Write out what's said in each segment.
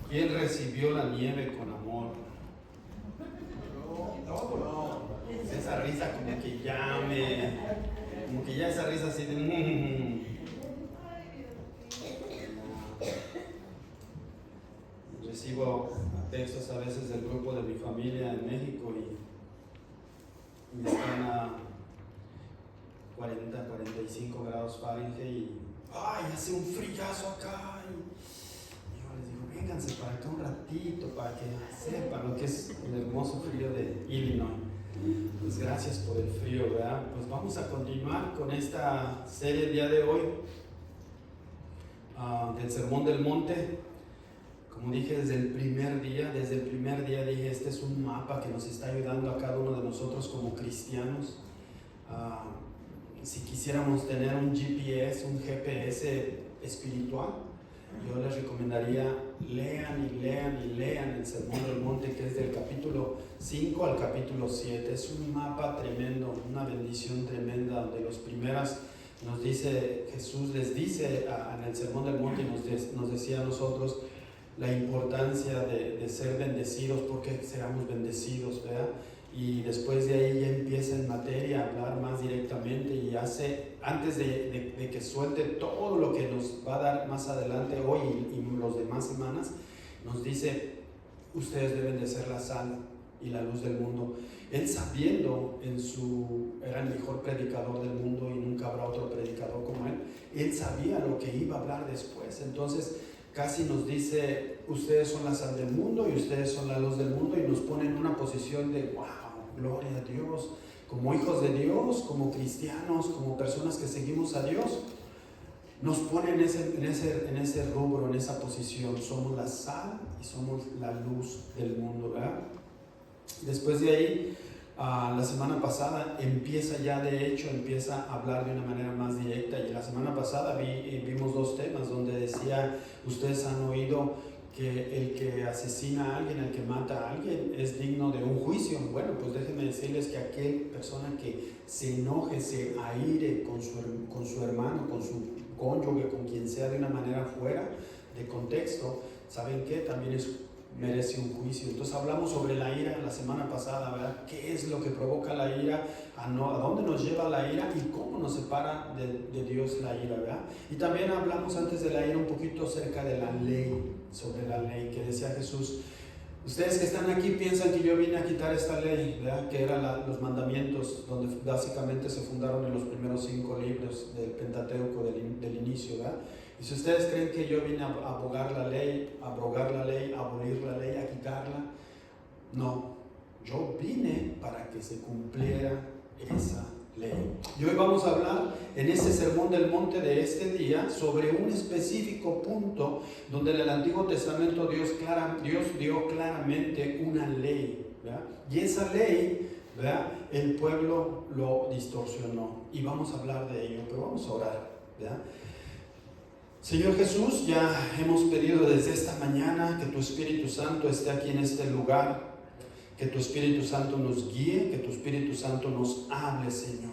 ¿Quién recibió la nieve con amor? No. Esa risa como que ya esa risa así de... Recibo textos a veces del grupo de mi familia en México y están a 40, 45 grados Fahrenheit y ¡ay! Hace un frillazo acá. Y yo les digo, vénganse para acá un ratito para que sepan lo que es el hermoso frío de Illinois. Pues gracias por el frío, ¿verdad? Pues vamos a continuar con esta serie el día de hoy del Sermón del Monte. Como dije desde el primer día dije, este es un mapa que nos está ayudando a cada uno de nosotros como cristianos. Si quisiéramos tener un GPS espiritual, yo les recomendaría lean el Sermón del Monte, que es del capítulo 5 al capítulo 7. Es un mapa tremendo, una bendición tremenda, donde los primeras nos dice, Jesús les dice en el Sermón del Monte, nos decía a nosotros la importancia de ser bendecidos, porque seramos bendecidos, ¿verdad? Y después de ahí ya empieza en materia a hablar más directamente y antes de que suelte todo lo que nos va a dar más adelante hoy y los demás semanas, nos dice, ustedes deben de ser la sal y la luz del mundo. Él sabiendo era el mejor predicador del mundo y nunca habrá otro predicador como él sabía lo que iba a hablar después. Entonces casi nos dice, ustedes son la sal del mundo y ustedes son la luz del mundo, y nos pone en una posición de wow, gloria a Dios, como hijos de Dios, como cristianos, como personas que seguimos a Dios, nos pone en ese rubro, en esa posición. Somos la sal y somos la luz del mundo, ¿verdad? Después de ahí, la semana pasada empieza a hablar de una manera más directa, y la semana pasada vimos dos temas donde decía, ustedes han oído que el que asesina a alguien, el que mata a alguien, es digno de un juicio. Bueno, pues déjenme decirles que aquella persona que se enoje, se aire con su hermano, con su cónyuge, con quien sea, de una manera fuera de contexto, ¿saben qué? También merece un juicio. Entonces hablamos sobre la ira la semana pasada, ¿verdad? ¿Qué es lo que provoca la ira? ¿A dónde nos lleva la ira? ¿Y cómo nos separa de Dios la ira, ¿verdad? Y también hablamos antes de la ira un poquito acerca de la ley, sobre la ley, que decía Jesús, ustedes que están aquí piensan que yo vine a quitar esta ley, ¿verdad? Que eran los mandamientos, donde básicamente se fundaron en los primeros 5 libros del Pentateuco del inicio, ¿verdad? Y si ustedes creen que yo vine a abrogar la ley, abolir la ley, a quitarla, no, yo vine para que se cumpliera esa ley. Y hoy vamos a hablar en este Sermón del Monte de este día sobre un específico punto donde en el Antiguo Testamento Dios dio claramente una ley, ¿verdad? Y esa ley, ¿verdad?, el pueblo lo distorsionó, y vamos a hablar de ello, pero vamos a orar, ¿verdad? Señor Jesús, ya hemos pedido desde esta mañana que tu Espíritu Santo esté aquí en este lugar, que tu Espíritu Santo nos guíe, que tu Espíritu Santo nos hable, Señor.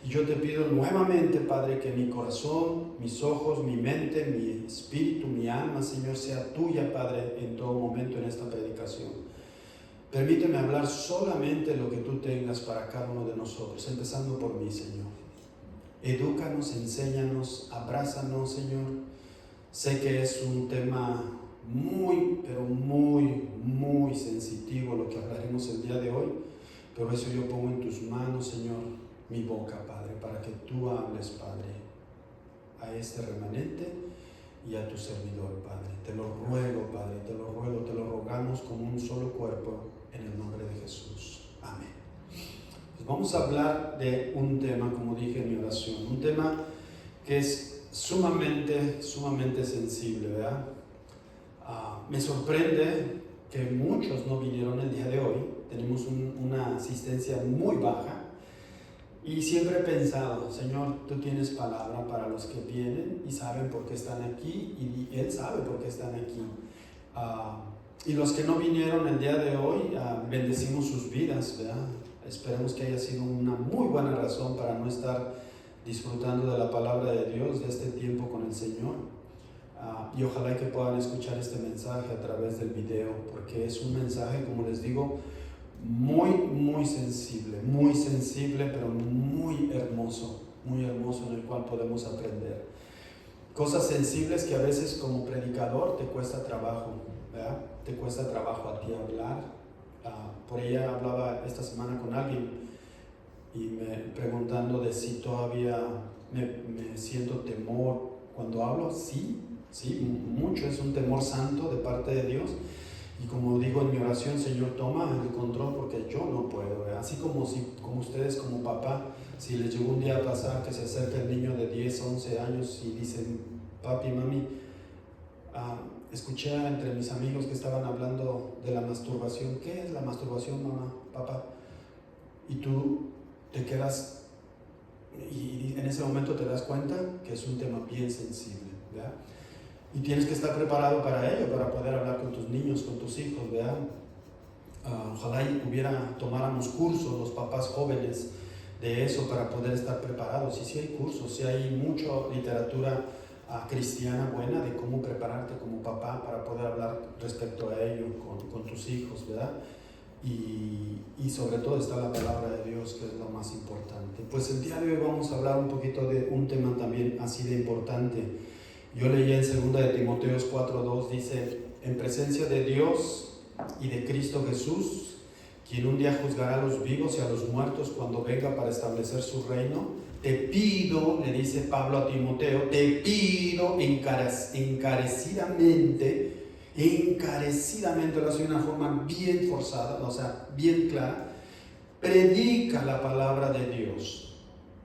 Y yo te pido nuevamente, Padre, que mi corazón, mis ojos, mi mente, mi espíritu, mi alma, Señor, sea tuya, Padre, en todo momento en esta predicación. Permíteme hablar solamente lo que tú tengas para cada uno de nosotros, empezando por mí, Señor. Edúcanos, enséñanos, abrázanos, Señor. Sé que es un tema muy, pero muy, muy sensitivo lo que hablaremos el día de hoy, pero eso yo pongo en tus manos, Señor, mi boca, Padre, para que tú hables, Padre, a este remanente y a tu servidor, Padre. Te lo ruego, Padre, te lo rogamos como un solo cuerpo, en el nombre de Jesús. Amén. Pues vamos a hablar de un tema, como dije en mi oración, un tema que es sumamente sensible, ¿verdad? Me sorprende que muchos no vinieron el día de hoy. Tenemos una asistencia muy baja, y siempre he pensado, Señor, tú tienes palabra para los que vienen y saben por qué están aquí, y Él sabe por qué están aquí. Y los que no vinieron el día de hoy, bendecimos sus vidas, ¿verdad? Esperemos que haya sido una muy buena razón para no estar disfrutando de la palabra de Dios, de este tiempo con el Señor. y ojalá que puedan escuchar este mensaje a través del video, porque es un mensaje, como les digo, muy sensible, pero muy hermoso en el cual podemos aprender. Cosas sensibles que a veces como predicador te cuesta trabajo, ¿verdad? Te cuesta trabajo a ti hablar. Por ella hablaba esta semana con alguien y me preguntando de si todavía me siento temor cuando hablo. Sí, mucho, es un temor santo de parte de Dios. Y como digo en mi oración, Señor, toma el control porque yo no puedo, ¿verdad? Así como ustedes como papá, si les llegó un día a pasar que se acerca el niño de 10, 11 años y dicen, papi, mami, escuché entre mis amigos que estaban hablando de la masturbación. ¿Qué es la masturbación, mamá, papá? Y tú te quedas, y en ese momento te das cuenta que es un tema bien sensible, ¿verdad? Y tienes que estar preparado para ello, para poder hablar con tus niños, con tus hijos, ¿verdad? Ojalá tomáramos cursos los papás jóvenes de eso para poder estar preparados. Y sí hay cursos, sí hay mucha literatura cristiana buena de cómo prepararte como papá para poder hablar respecto a ello con tus hijos, ¿verdad? Y sobre todo está la palabra de Dios, que es lo más importante. Pues el día de hoy vamos a hablar un poquito de un tema también así de importante. Yo leí en 2 de Timoteo 4:2, dice, en presencia de Dios y de Cristo Jesús, quien un día juzgará a los vivos y a los muertos cuando venga para establecer su reino, te pido, le dice Pablo a Timoteo, te pido encarecidamente, lo hace de una forma bien forzada, o sea, bien clara, predica la palabra de Dios,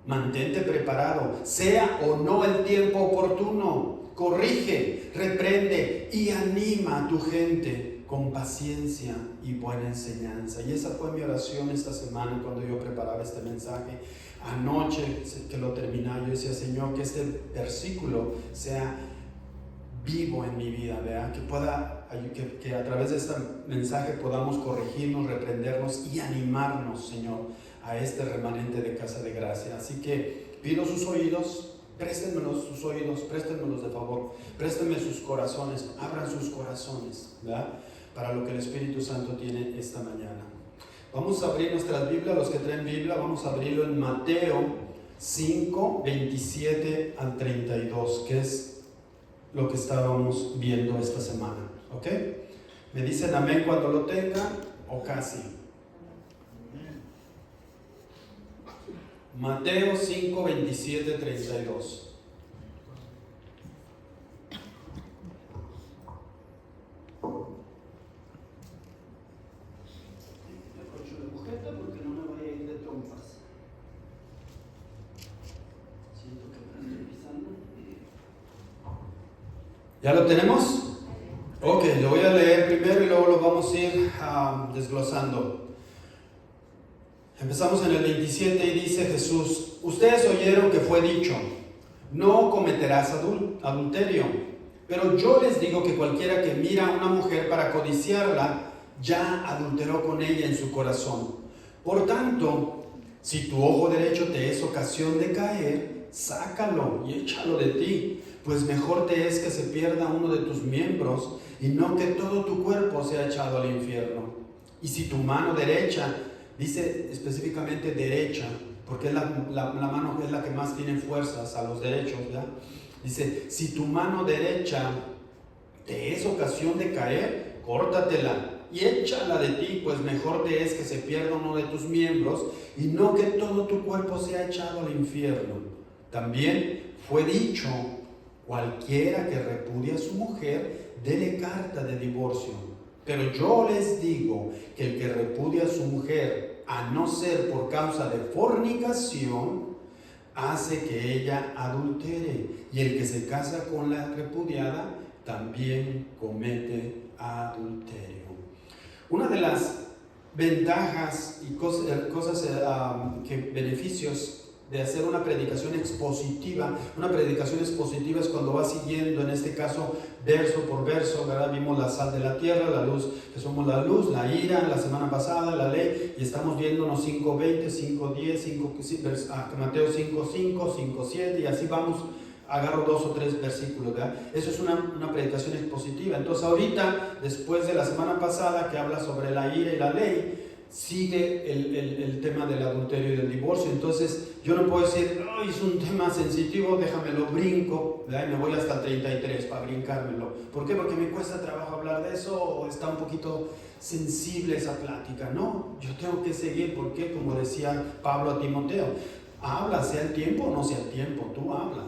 mantente preparado, sea o no el tiempo oportuno, corrige, reprende y anima a tu gente con paciencia y buena enseñanza. Y esa fue mi oración esta semana cuando yo preparaba este mensaje. Anoche que lo terminaba, yo decía, Señor, que este versículo sea vivo en mi vida, ¿verdad? Que a través de este mensaje podamos corregirnos, reprendernos y animarnos, Señor, a este remanente de Casa de Gracia. Así que pido sus oídos, préstenmelos sus oídos, préstenmelos de favor, préstenme sus corazones, abran sus corazones, ¿verdad? Para lo que el Espíritu Santo tiene esta mañana. Vamos a abrir nuestras Biblias, los que traen Biblia, vamos a abrirlo en Mateo 5, 27 al 32, que es lo que estábamos viendo esta semana, ¿ok? Me dicen amén cuando lo tengan, o casi. Mateo 5, 27, 32. ¿Ya lo tenemos? Ok, lo voy a leer primero y luego lo vamos a ir desglosando. Empezamos en el 27 y dice Jesús, ustedes oyeron que fue dicho, no cometerás adulterio, pero yo les digo que cualquiera que mira a una mujer para codiciarla, ya adulteró con ella en su corazón. Por tanto, si tu ojo derecho te es ocasión de caer, sácalo y échalo de ti, pues mejor te es que se pierda uno de tus miembros y no que todo tu cuerpo sea echado al infierno. Y si tu mano derecha, dice específicamente derecha, porque es la mano es la que más tiene fuerzas a los derechos, ¿verdad? Dice, si tu mano derecha te es ocasión de caer, córtatela y échala de ti, pues mejor te es que se pierda uno de tus miembros y no que todo tu cuerpo sea echado al infierno. También fue dicho, cualquiera que repudie a su mujer, dele carta de divorcio. Pero yo les digo que el que repudia a su mujer, a no ser por causa de fornicación, hace que ella adultere. Y el que se casa con la repudiada, también comete adulterio. Una de las ventajas y beneficios de hacer una predicación expositiva es cuando vas siguiendo, en este caso, verso por verso, ¿verdad? Vimos la sal de la tierra, la luz, que somos la luz, la ira, la semana pasada, la ley, y estamos viéndonos 5:20, 5:10, Mateo 5:5, 5:7, y así vamos agarro 2 o 3 versículos, ¿verdad? Eso es una predicación expositiva. Entonces ahorita, después de la semana pasada que habla sobre la ira y la ley, sigue el tema del adulterio y del divorcio. Entonces yo no puedo decir, oh, es un tema sensitivo, déjamelo brinco, ¿verdad? Y me voy hasta el 33 para brincármelo. ¿Por qué? Porque me cuesta trabajo hablar de eso, o está un poquito sensible esa plática. No, yo tengo que seguir, porque como decía Pablo a Timoteo, habla, sea el tiempo o no sea el tiempo, tú habla.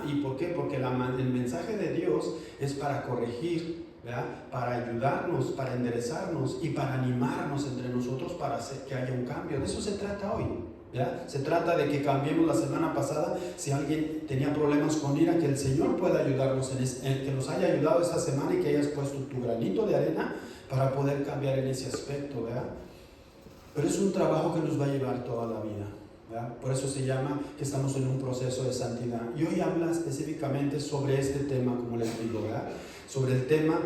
¿Y por qué? Porque el mensaje de Dios es para corregir, ¿verdad? Para ayudarnos, para enderezarnos y para animarnos entre nosotros para hacer que haya un cambio. De eso se trata hoy, ¿verdad? Se trata de que cambiemos. La semana pasada, si alguien tenía problemas con ira, que el Señor pueda ayudarnos, que nos haya ayudado esta semana y que hayas puesto tu granito de arena para poder cambiar en ese aspecto, ¿verdad? Pero es un trabajo que nos va a llevar toda la vida, ¿verdad? Por eso se llama que estamos en un proceso de santidad. Y hoy habla específicamente sobre este tema, como les digo, ¿verdad? Sobre el tema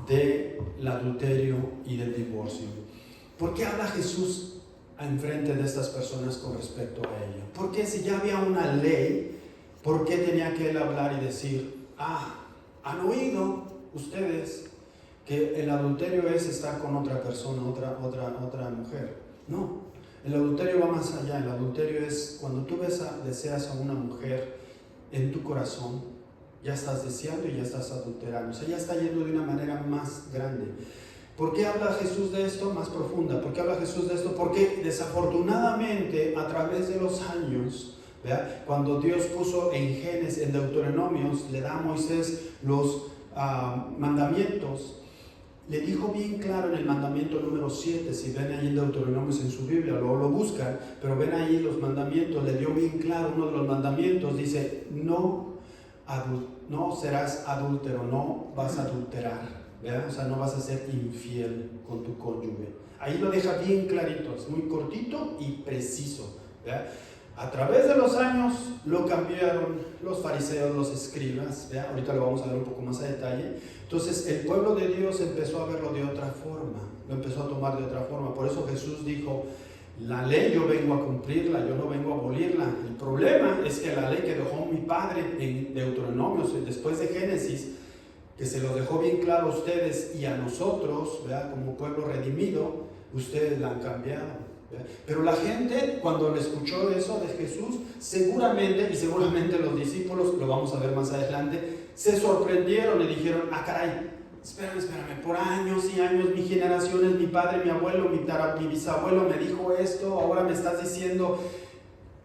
del adulterio y del divorcio. ¿Por qué habla Jesús enfrente de estas personas con respecto a ello? Porque si ya había una ley, ¿por qué tenía que él hablar y decir, han oído ustedes que el adulterio es estar con otra persona, otra mujer? No, el adulterio va más allá. El adulterio es cuando tú deseas a una mujer en tu corazón, ya estás deseando y ya estás adulterando. O sea, ya está yendo de una manera más grande. ¿Por qué habla Jesús de esto? Más profunda. ¿Por qué habla Jesús de esto? Porque desafortunadamente a través de los años, ¿verdad? Cuando Dios puso en Génesis, en Deuteronomios, le da a Moisés los mandamientos, le dijo bien claro en el mandamiento número 7, si ven ahí en Deuteronomios en su Biblia, luego lo buscan, pero ven ahí los mandamientos, le dio bien claro uno de los mandamientos, dice, no serás adúltero, no vas a adulterar, ¿verdad? O sea, no vas a ser infiel con tu cónyuge. Ahí lo deja bien clarito, es muy cortito y preciso, ¿verdad? A través de los años lo cambiaron los fariseos, los escribas, ¿verdad? Ahorita lo vamos a ver un poco más a detalle. Entonces el pueblo de Dios empezó a verlo de otra forma, lo empezó a tomar de otra forma. Por eso Jesús dijo, la ley yo vengo a cumplirla, yo no vengo a abolirla. El problema es que la ley que dejó mi padre en Deuteronomios, después de Génesis, que se lo dejó bien claro a ustedes y a nosotros, ¿verdad? Como pueblo redimido, ustedes la han cambiado, ¿verdad? Pero la gente, cuando le escuchó eso de Jesús, seguramente los discípulos, lo vamos a ver más adelante, se sorprendieron y dijeron, caray, espérame, por años y años, mis generaciones, mi padre, mi abuelo, mi bisabuelo me dijo esto, ahora me estás diciendo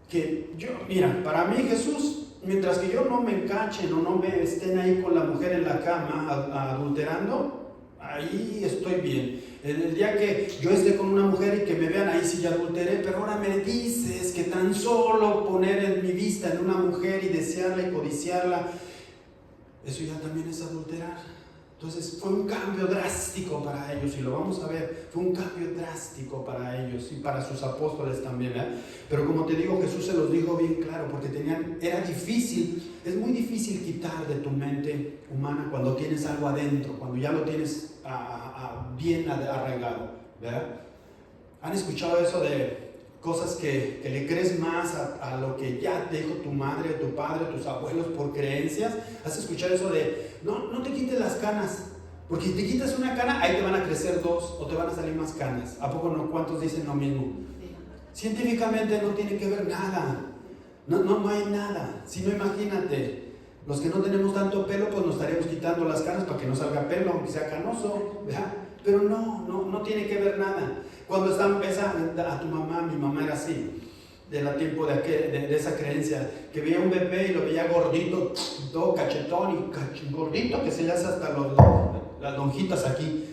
que yo, mira, para mí Jesús, mientras que yo no me enganchen o no me estén ahí con la mujer en la cama adulterando, ahí estoy bien. El día que yo esté con una mujer y que me vean, ahí sí ya adulteré, pero ahora me dices que tan solo poner en mi vista en una mujer y desearla y codiciarla, eso ya también es adulterar. Entonces fue un cambio drástico para ellos, y lo vamos a ver, fue un cambio drástico para ellos y para sus apóstoles también, ¿verdad? Pero como te digo, Jesús se los dijo bien claro, porque era difícil, es muy difícil quitar de tu mente humana cuando tienes algo adentro, cuando ya lo tienes bien arraigado, ¿verdad? ¿Han escuchado eso de cosas que le crees más a lo que ya te dijo tu madre, tu padre, tus abuelos por creencias? ¿Has escuchado eso de no te quites las canas, porque si te quitas una cana, ahí te van a crecer 2 o te van a salir más canas? ¿A poco no? ¿Cuántos dicen lo mismo? Científicamente no tiene que ver nada, no hay nada. Si no, imagínate, los que no tenemos tanto pelo, pues nos estaríamos quitando las canas para que no salga pelo, aunque sea canoso, ¿verdad? Pero no tiene que ver nada. Cuando ves a tu mamá, mi mamá era así, de la tiempo de esa creencia, que veía un bebé y lo veía gordito, todo cachetón y gordito, que se le hace hasta las lonjitas aquí.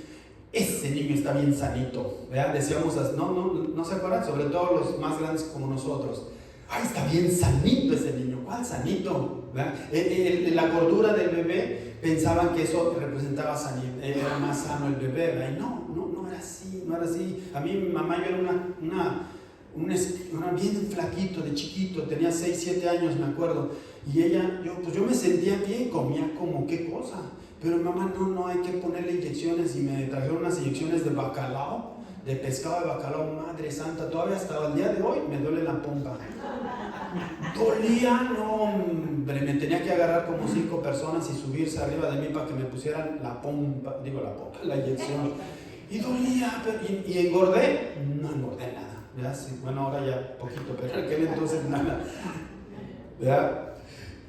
Ese niño está bien sanito, ¿verdad? Decíamos, no se acuerdan, sobre todo los más grandes como nosotros. ¡Ay, está bien sanito ese niño! ¿Cuál sanito? ¿Verdad? La gordura del bebé pensaban que eso representaba sanidad, era más sano el bebé, ¿verdad? Y no era así. A mí mi mamá, yo era bien flaquito, de chiquito, tenía 6, 7 años, me acuerdo. Y yo me sentía bien, comía como qué cosa. Pero mamá, no hay que ponerle inyecciones, y me trajeron unas inyecciones de bacalao, de pescado de bacalao, madre santa, todavía hasta el día de hoy me duele la pompa. Dolía, no, hombre, me tenía que agarrar como 5 personas y subirse arriba de mí para que me pusieran la inyección. Y dolía, y engordé, no engordé nada, ¿verdad? Sí, bueno, ahora ya poquito, pero en aquel entonces nada, ¿verdad?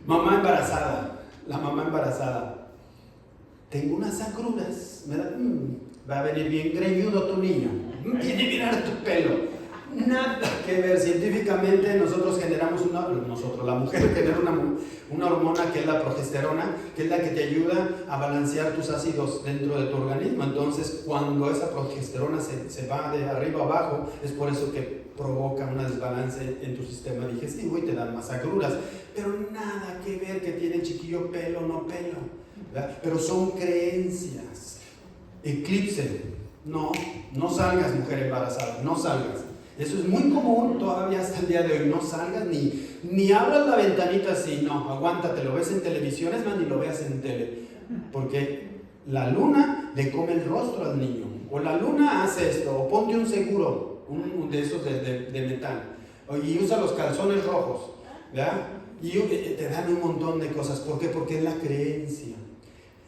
Mamá embarazada, la mamá embarazada. Tengo unas agruras, ¿verdad? Va a venir bien greñudo tu niño, tiene que mirar tu pelo. Nada que ver, científicamente nosotros generamos la mujer genera una hormona que es la progesterona, que es la que te ayuda a balancear tus ácidos dentro de tu organismo. Entonces, cuando esa progesterona se va de arriba a abajo, es por eso que provoca un desbalance en tu sistema digestivo y te dan más agruras. Pero nada que ver que tiene el chiquillo pelo o no pelo, ¿verdad? Pero son creencias. Eclipse, no salgas, mujer embarazada, no salgas. Eso es muy común todavía hasta el día de hoy. No salgas ni abras la ventanita así, no, aguántate, lo ves en televisión, es más, ni lo veas en tele, porque la luna le come el rostro al niño, o la luna hace esto, o ponte un seguro, de esos de metal, y usa los calzones rojos, ¿verdad? Y te dan un montón de cosas. ¿Por qué? Porque es la creencia.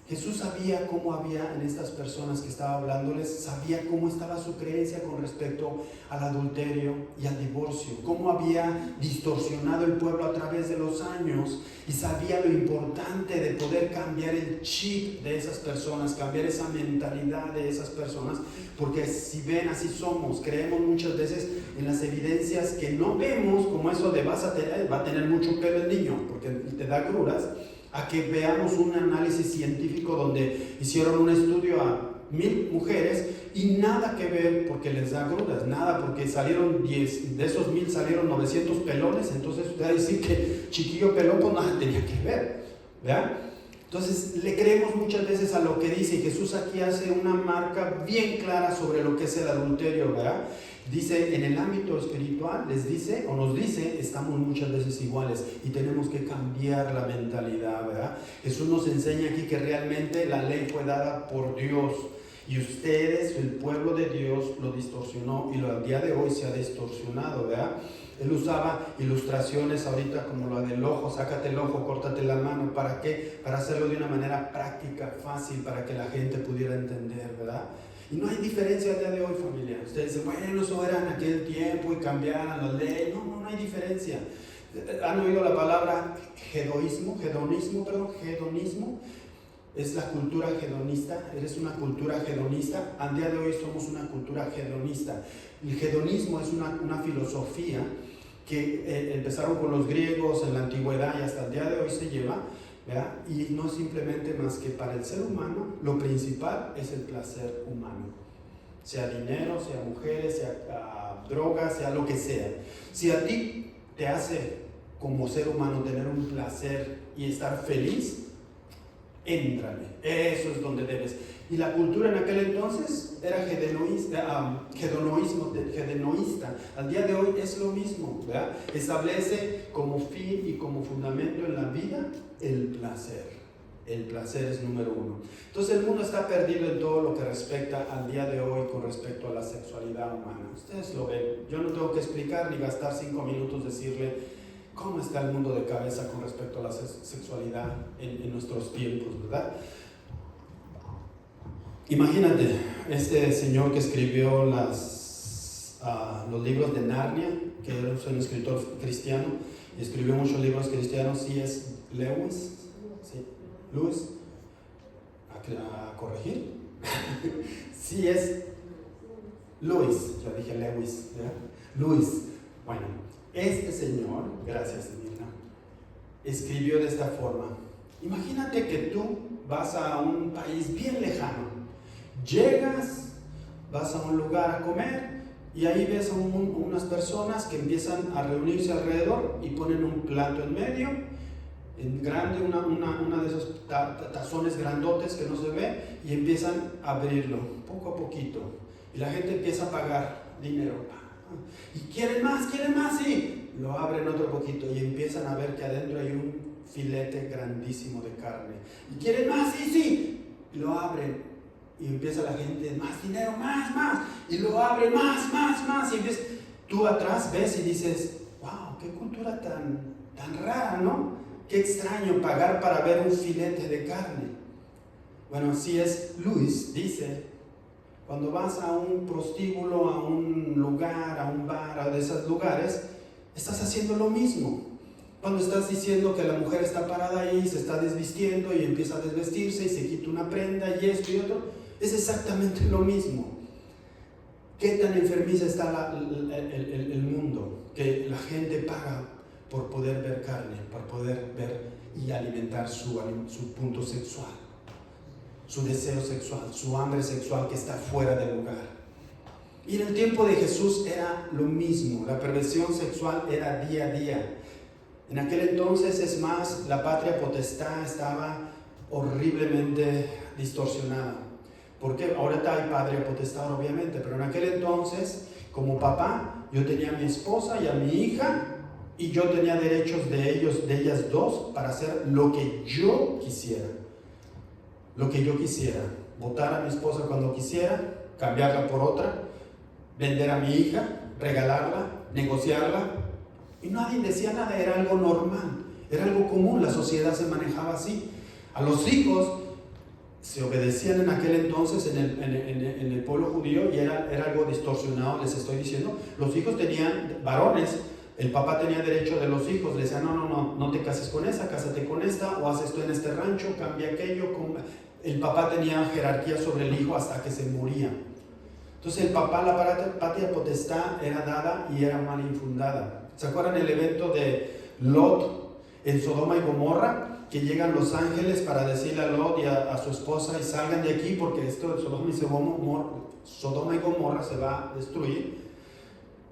Jesús sabía cómo había en estas personas que estaba hablándoles, sabía cómo estaba su creencia con respecto al adulterio y al divorcio, cómo había distorsionado el pueblo a través de los años, y sabía lo importante de poder cambiar el chip de esas personas, cambiar esa mentalidad de esas personas, porque si ven, así somos, creemos muchas veces en las evidencias que no vemos, como eso de va a tener mucho pelo el niño, porque te da agruras, a que veamos un análisis científico donde hicieron un estudio a 1000 mujeres y nada que ver porque les da agruras, nada, porque salieron 10, de esos 1000 salieron 900 pelones, entonces usted va a decir que chiquillo pelón pues nada tenía que ver, ¿verdad? Entonces le creemos muchas veces a lo que dice, y Jesús aquí hace una marca bien clara sobre lo que es el adulterio, ¿verdad? Dice, en el ámbito espiritual les dice, o nos dice, estamos muchas veces iguales y tenemos que cambiar la mentalidad, ¿verdad? Jesús nos enseña aquí que realmente la ley fue dada por Dios, y ustedes, el pueblo de Dios, lo distorsionó, y al día de hoy se ha distorsionado, ¿verdad? Él usaba ilustraciones ahorita como la del ojo, sácate el ojo, córtate la mano. ¿Para qué? Para hacerlo de una manera práctica, fácil, para que la gente pudiera entender, ¿verdad? Y no hay diferencia al día de hoy, familia. Ustedes dicen, bueno, eso era en aquel tiempo y cambiaron la ley. No hay diferencia. ¿Han oído la palabra hedonismo? Es la cultura hedonista. Eres una cultura hedonista. Al día de hoy somos una cultura hedonista. El hedonismo es una filosofía que empezaron con los griegos en la antigüedad y hasta el día de hoy se lleva, ¿verdad? Y no es simplemente más que para el ser humano, lo principal es el placer humano. Sea dinero, sea mujeres, sea drogas, sea lo que sea. Si a ti te hace como ser humano tener un placer y estar feliz, éntrale, eso es donde debes. Y la cultura en aquel entonces era hedonista. Al día de hoy es lo mismo, ¿verdad? Establece como fin y como fundamento en la vida el placer. El placer es número 1. Entonces el mundo está perdido en todo lo que respecta al día de hoy con respecto a la sexualidad humana. Ustedes lo ven. Yo no tengo que explicar ni gastar 5 minutos decirle cómo está el mundo de cabeza con respecto a la sexualidad en nuestros tiempos, ¿verdad? Imagínate, este señor que escribió los libros de Narnia, que es un escritor cristiano, y escribió muchos libros cristianos, C.S. Lewis, ¿sí? Lewis, a corregir, C.S. Lewis, ya dije Lewis, ¿verdad? Lewis, bueno, este señor, gracias Mirna, escribió de esta forma. Imagínate que tú vas a un país bien lejano, llegas, vas a un lugar a comer y ahí ves a unas personas que empiezan a reunirse alrededor y ponen un plato en medio, en grande, una de esos tazones grandotes que no se ve, y empiezan a abrirlo poco a poquito y la gente empieza a pagar dinero y quieren más, sí, lo abren otro poquito y empiezan a ver que adentro hay un filete grandísimo de carne y quieren más, sí, lo abren. Y empieza la gente, más dinero, más, y lo abre, más, y tú atrás ves y dices, wow, qué cultura tan Tan rara, ¿no? Qué extraño pagar para ver un filete de carne. Bueno, así es. Luis dice, cuando vas a un prostíbulo, a un lugar, a un bar, a de esos lugares, estás haciendo lo mismo. Cuando estás diciendo que la mujer está parada ahí, se está desvistiendo y empieza a desvestirse y se quita una prenda y esto y otro, es exactamente lo mismo. ¿Qué tan enfermiza está el mundo? Que la gente paga por poder ver carne, por poder ver y alimentar su punto sexual, su deseo sexual, su hambre sexual que está fuera del lugar. Y en el tiempo de Jesús era lo mismo, la perversión sexual era día a día. En aquel entonces, es más, la patria potestad estaba horriblemente distorsionada. Porque ahorita hay patria potestad, obviamente, pero en aquel entonces, como papá, yo tenía a mi esposa y a mi hija, y yo tenía derechos de ellas dos para hacer lo que yo quisiera. Lo que yo quisiera. Votar a mi esposa cuando quisiera, cambiarla por otra, vender a mi hija, regalarla, negociarla. Y nadie decía nada, era algo normal, era algo común, la sociedad se manejaba así. A los hijos se obedecían en aquel entonces en el pueblo judío y era algo distorsionado, les estoy diciendo. Los hijos tenían, varones, el papá tenía derecho de los hijos, le decían, no te cases con esa, cásate con esta, o haz esto en este rancho, cambia aquello. El papá tenía jerarquía sobre el hijo hasta que se moría. Entonces el papá, la patria potestad era dada y era mal infundada. ¿Se acuerdan el evento de Lot en Sodoma y Gomorra? Que llegan los ángeles para decirle a Lot y a su esposa, y salgan de aquí porque esto de Sodoma y Gomorra se va a destruir.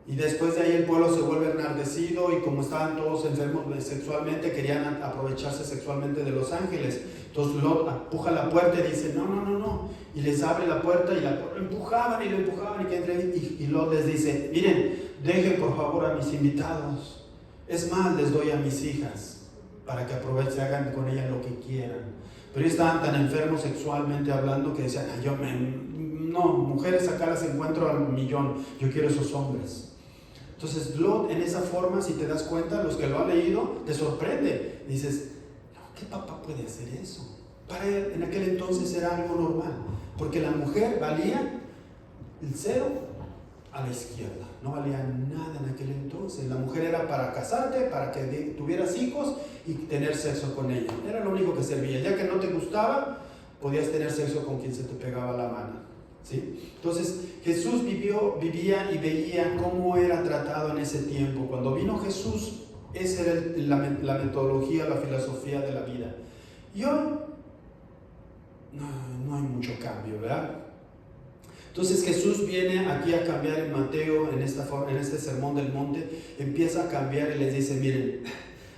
Y después de ahí el pueblo se vuelve enardecido y como estaban todos enfermos sexualmente, querían aprovecharse sexualmente de los ángeles. Entonces Lot empuja la puerta y dice, no. Y les abre la puerta y lo empujaban y Lot les dice, miren, dejen por favor a mis invitados. Es más, les doy a mis hijas para que aprovechen, hagan con ellas lo que quieran. Pero ellos estaban tan enfermos sexualmente hablando que decían, mujeres acá las encuentro al millón, yo quiero esos hombres. Entonces Lot en esa forma, si te das cuenta, los que lo han leído, te sorprende. Dices, ¿qué papá puede hacer eso? Para él en aquel entonces era algo normal, porque la mujer valía el cero a la izquierda, no valía nada en aquel entonces. La mujer era para casarte, para que tuvieras hijos y tener sexo con ella, era lo único que servía. Ya que no te gustaba, podías tener sexo con quien se te pegaba la mano, ¿sí? Entonces Jesús vivía y veía cómo era tratado en ese tiempo. Cuando vino Jesús, esa era la metodología, la filosofía de la vida. Y hoy no hay mucho cambio, ¿verdad? Entonces Jesús viene aquí a cambiar en Mateo, en este sermón del monte, empieza a cambiar y les dice, miren,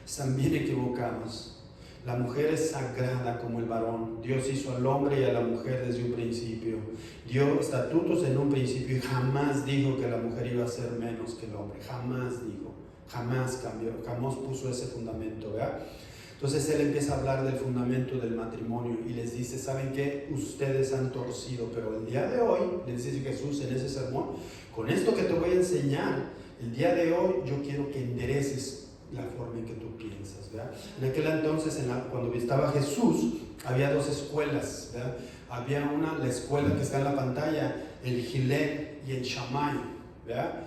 están bien equivocados. La mujer es sagrada como el varón. Dios hizo al hombre y a la mujer desde un principio. Dio estatutos en un principio y jamás dijo que la mujer iba a ser menos que el hombre. Jamás dijo, jamás cambió, jamás puso ese fundamento, ¿verdad? Entonces él empieza a hablar del fundamento del matrimonio y les dice, ¿saben qué? Ustedes han torcido, pero el día de hoy, les dice Jesús en ese sermón, con esto que te voy a enseñar, el día de hoy yo quiero que endereces la forma en que tú piensas, ¿verdad? En aquel entonces, cuando estaba Jesús, había dos escuelas, ¿verdad? Había la escuela que está en la pantalla, el Hillel y el Shammai, ¿verdad?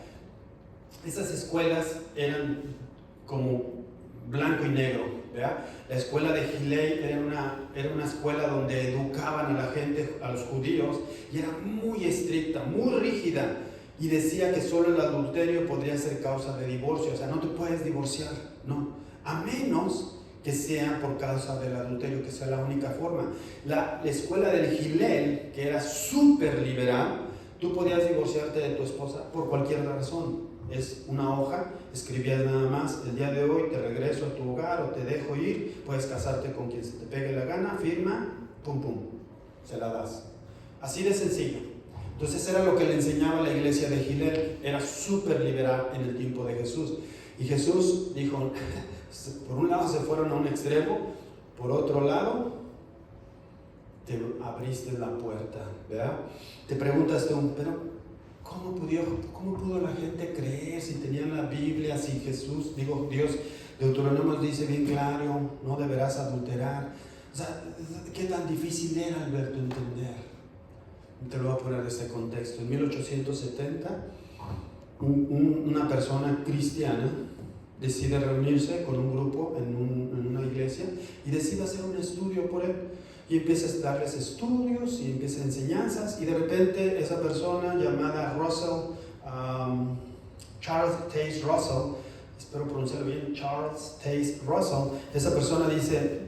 Esas escuelas eran como blanco y negro, ¿verdad? La escuela de Hillel era una escuela donde educaban a la gente, a los judíos, y era muy estricta, muy rígida, y decía que solo el adulterio podría ser causa de divorcio. O sea, no te puedes divorciar, no, a menos que sea por causa del adulterio, que sea la única forma. La escuela del Hillel, que era súper liberal, tú podías divorciarte de tu esposa por cualquier razón. Es una hoja, escribías nada más, el día de hoy te regreso a tu hogar o te dejo ir, puedes casarte con quien se te pegue la gana, firma, pum, se la das. Así de sencillo. Entonces era lo que le enseñaba la iglesia de Hillel, era súper liberal en el tiempo de Jesús. Y Jesús dijo, por un lado se fueron a un extremo, por otro lado te abriste la puerta, ¿verdad? Te preguntas tú, pero ¿Cómo pudo la gente creer si tenían la Biblia, si Jesús, Dios, Deuteronomio nos dice bien claro, no deberás adulterar? O sea, ¿qué tan difícil era, Alberto, entender? Te lo voy a poner en este contexto. En 1870, una persona cristiana decide reunirse con un grupo en una iglesia y decide hacer un estudio por él. Y empieza a darles estudios y empieza enseñanzas, y de repente esa persona llamada Charles Taze Russell, espero pronunciarlo bien, Charles Taze Russell, esa persona dice,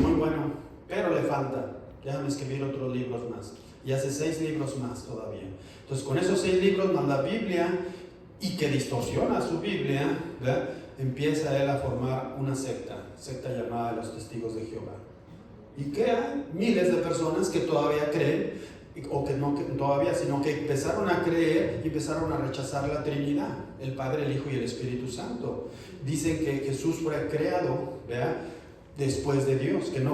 muy bueno, pero le falta, déjame escribir otros libros más, y hace 6 libros más todavía. Entonces con esos 6 libros más la Biblia, y que distorsiona su Biblia, ¿verdad? Empieza él a formar una secta llamada los Testigos de Jehová. Y que hay miles de personas que todavía creen, o que no todavía, sino que empezaron a creer y empezaron a rechazar la Trinidad, el Padre, el Hijo y el Espíritu Santo. Dicen que Jesús fue creado, ¿verdad?, después de Dios, que no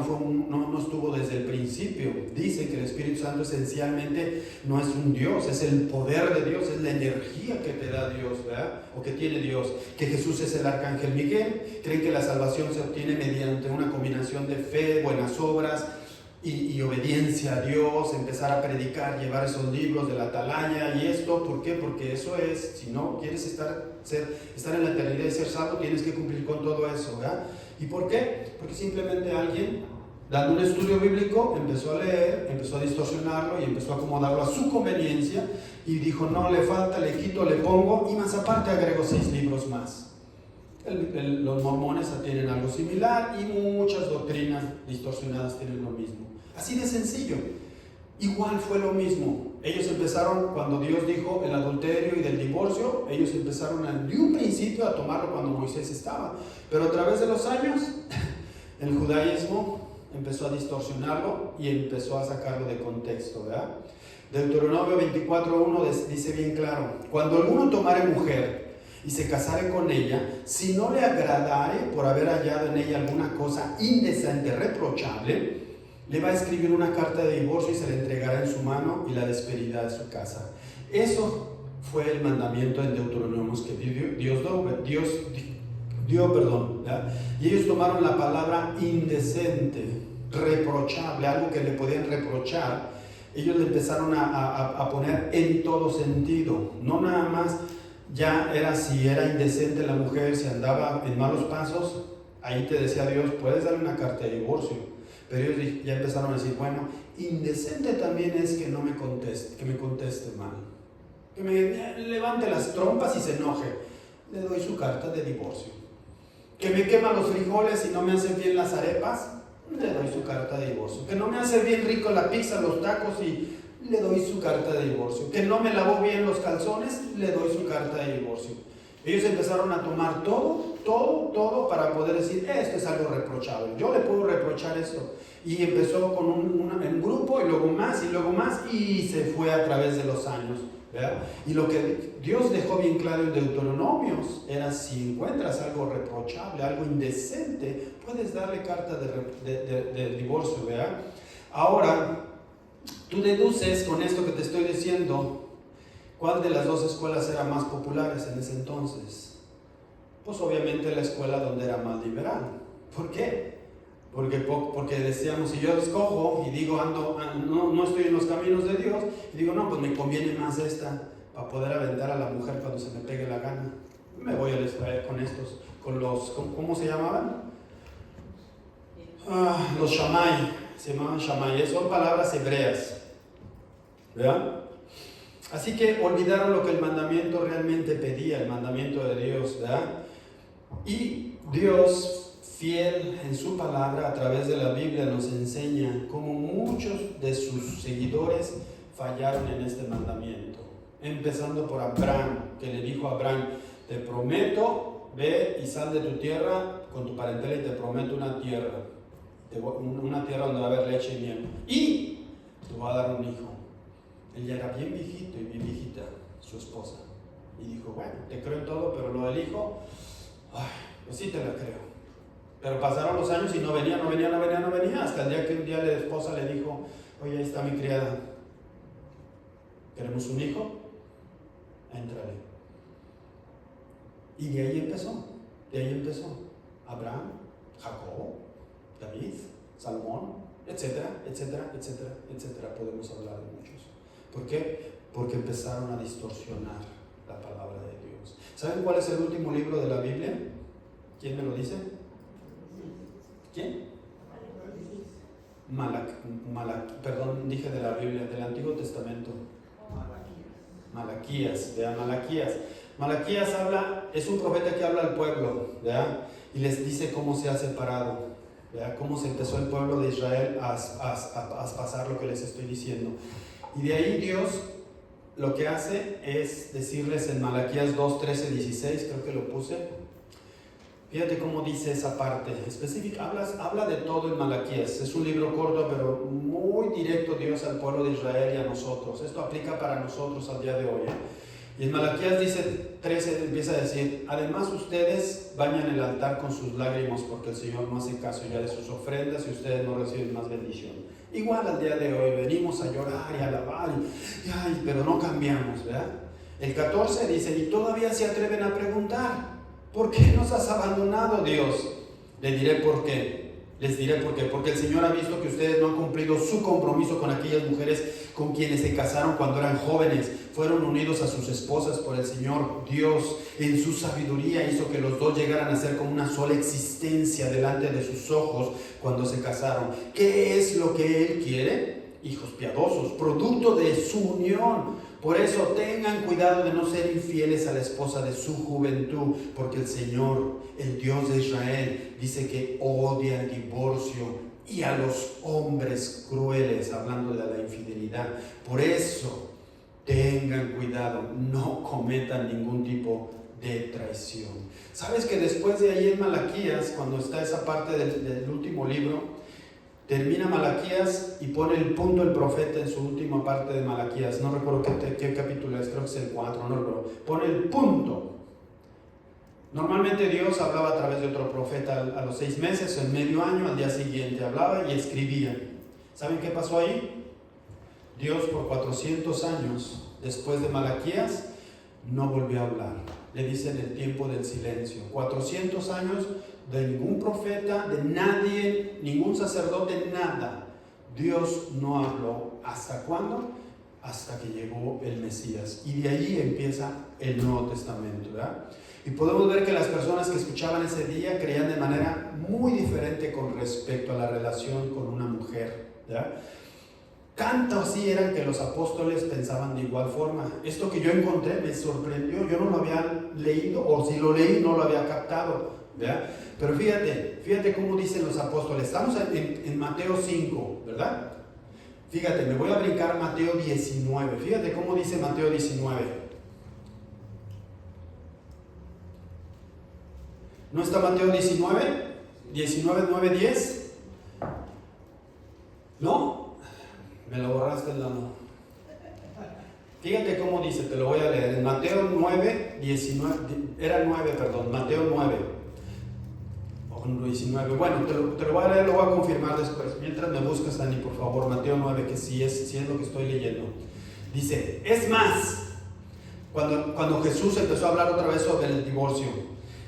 estuvo desde el principio. Dicen que el Espíritu Santo esencialmente no es un Dios, es el poder de Dios, es la energía que te da Dios, ¿verdad?, o que tiene Dios. Que Jesús es el arcángel Miguel. Creen que la salvación se obtiene mediante una combinación de fe, buenas obras y obediencia a Dios, empezar a predicar, llevar esos libros de la atalaya y esto. ¿Por qué? Porque eso es, si no quieres estar en la eternidad y ser salvo, tienes que cumplir con todo eso, ¿verdad? ¿Y por qué? Porque simplemente alguien, dando un estudio bíblico, empezó a leer, empezó a distorsionarlo y empezó a acomodarlo a su conveniencia, y dijo, no, le falta, le quito, le pongo, y más aparte agregó 6 libros más. Los mormones tienen algo similar, y muchas doctrinas distorsionadas tienen lo mismo. Así de sencillo. Igual fue lo mismo. Ellos empezaron, cuando Dios dijo el adulterio y del divorcio, ellos empezaron de un principio a tomarlo cuando Moisés estaba. Pero a través de los años, el judaísmo empezó a distorsionarlo y empezó a sacarlo de contexto, ¿verdad? Deuteronomio 24:1 dice bien claro, cuando alguno tomare mujer y se casare con ella, si no le agradare por haber hallado en ella alguna cosa indecente, reprochable, le va a escribir una carta de divorcio y se la entregará en su mano y la despedirá de su casa. Eso fue el mandamiento en Deuteronomio que Dios dio, ¿verdad? Y ellos tomaron la palabra indecente, reprochable, algo que le podían reprochar. Ellos le empezaron a poner en todo sentido. No nada más ya era si era indecente la mujer, si andaba en malos pasos, ahí te decía Dios, puedes darle una carta de divorcio. Pero ellos ya empezaron a decir, bueno, indecente también es que no me conteste, que me conteste mal, que me levante las trompas y se enoje, le doy su carta de divorcio. Que me quema los frijoles y no me hacen bien las arepas, le doy su carta de divorcio. Que no me hace bien rico la pizza, los tacos, y le doy su carta de divorcio. Que no me lavó bien los calzones, le doy su carta de divorcio. Ellos empezaron a tomar todo para poder decir, esto es algo reprochable, yo le puedo reprochar esto. Y empezó con un grupo, y luego más, y se fue a través de los años, ¿verdad? Y lo que Dios dejó bien claro en Deuteronomios era, si encuentras algo reprochable, algo indecente, puedes darle carta de divorcio, ¿verdad? Ahora, tú deduces con esto que te estoy diciendo, ¿cuál de las 2 escuelas eran más populares en ese entonces? Pues obviamente la escuela donde era más liberal. ¿Por qué? Porque decíamos, si yo escojo y digo, no estoy en los caminos de Dios, y digo, no, pues me conviene más esta, para poder aventar a la mujer cuando se me pegue la gana. Me voy a distraer con estos, ¿cómo se llamaban? Los Shammai, se llamaban Shammai, son palabras hebreas, ¿verdad? Así que olvidaron lo que el mandamiento realmente pedía, el mandamiento de Dios, ¿verdad? Y Dios, fiel en su palabra, a través de la Biblia nos enseña cómo muchos de sus seguidores fallaron en este mandamiento. Empezando por Abraham, que le dijo a Abraham, te prometo, ve y sal de tu tierra con tu parentela y te prometo una tierra donde va a haber leche y miel. Y te voy a dar un hijo. Él ya era bien viejito y bien viejita, su esposa. Y dijo, bueno, te creo en todo, pero lo del hijo, pues sí te la creo. Pero pasaron los años y no venía, hasta el día que un día la esposa le dijo, oye, ahí está mi criada, ¿queremos un hijo? éntrale. Y de ahí empezó. Abraham, Jacob, David, Salomón, etcétera, etcétera, etcétera, etcétera. Podemos hablar de muchos. ¿Por qué? Porque empezaron a distorsionar la palabra de Dios. ¿Saben cuál es el último libro de la Biblia? ¿Quién me lo dice? ¿Quién? Perdón, dije de la Biblia, del Antiguo Testamento. Malaquías, ¿verdad? Malaquías es un profeta que habla al pueblo, ¿verdad? Y les dice cómo se ha separado, ¿verdad? Cómo se empezó el pueblo de Israel a pasar lo que les estoy diciendo. Y de ahí Dios lo que hace es decirles en Malaquías 2, 13, 16, creo que lo puse. Fíjate cómo dice esa parte específica. Habla de todo en Malaquías. Es un libro corto, pero muy directo Dios al pueblo de Israel y a nosotros. Esto aplica para nosotros al día de hoy. Y en Malaquías dice 13, empieza a decir: además ustedes bañan el altar con sus lágrimas, porque el Señor no hace caso ya de sus ofrendas y ustedes no reciben más bendición. Igual al día de hoy venimos a llorar y a alabar, pero no cambiamos, ¿verdad? El 14 dice: y todavía se atreven a preguntar: ¿por qué nos has abandonado, Dios? Les diré por qué. Porque el Señor ha visto que ustedes no han cumplido su compromiso con aquellas mujeres con quienes se casaron cuando eran jóvenes. Fueron unidos a sus esposas por el Señor. Dios, en su sabiduría, hizo que los dos llegaran a ser como una sola existencia delante de sus ojos cuando se casaron. ¿Qué es lo que Él quiere? Hijos piadosos, producto de su unión. Por eso tengan cuidado de no ser infieles a la esposa de su juventud, porque el Señor, el Dios de Israel, dice que odia el divorcio y a los hombres crueles, hablando de la infidelidad. Por eso tengan cuidado, no cometan ningún tipo de traición. ¿Sabes que después de ahí en Malaquías, cuando está esa parte del último libro, termina Malaquías y pone el punto el profeta en su última parte de Malaquías? No recuerdo qué capítulo es, creo que es el 4, no recuerdo. Pone el punto. Normalmente Dios hablaba a través de otro profeta a los 6 meses, en medio año, al día siguiente hablaba y escribía. ¿Saben qué pasó ahí? Dios por 400 años después de Malaquías no volvió a hablar. Le dicen el tiempo del silencio. 400 años de ningún profeta, de nadie, ningún sacerdote, nada. Dios no habló. ¿Hasta cuándo? Hasta que llegó el Mesías. Y de ahí empieza el Nuevo Testamento, ¿verdad? Y podemos ver que las personas que escuchaban ese día creían de manera muy diferente con respecto a la relación con una mujer, ¿verdad? Tanto así eran que los apóstoles pensaban de igual forma. Esto que yo encontré me sorprendió. Yo no lo había leído, o si lo leí no lo había captado, ¿verdad? Pero fíjate cómo dicen los apóstoles. Estamos en Mateo 5, ¿verdad? Fíjate, me voy a brincar Mateo 19. Fíjate cómo dice Mateo 19. ¿No está Mateo 19? 19, 9, 10. ¿No? Me lo borraste en la mano. Fíjate cómo dice, te lo voy a leer. En Mateo 9, 19, Mateo 9. 19. Bueno, te lo voy a leer, lo voy a confirmar después. Mientras me buscas, Dani, por favor, Mateo 9, que sí es lo que estoy leyendo. Dice: es más, cuando Jesús empezó a hablar otra vez sobre el divorcio,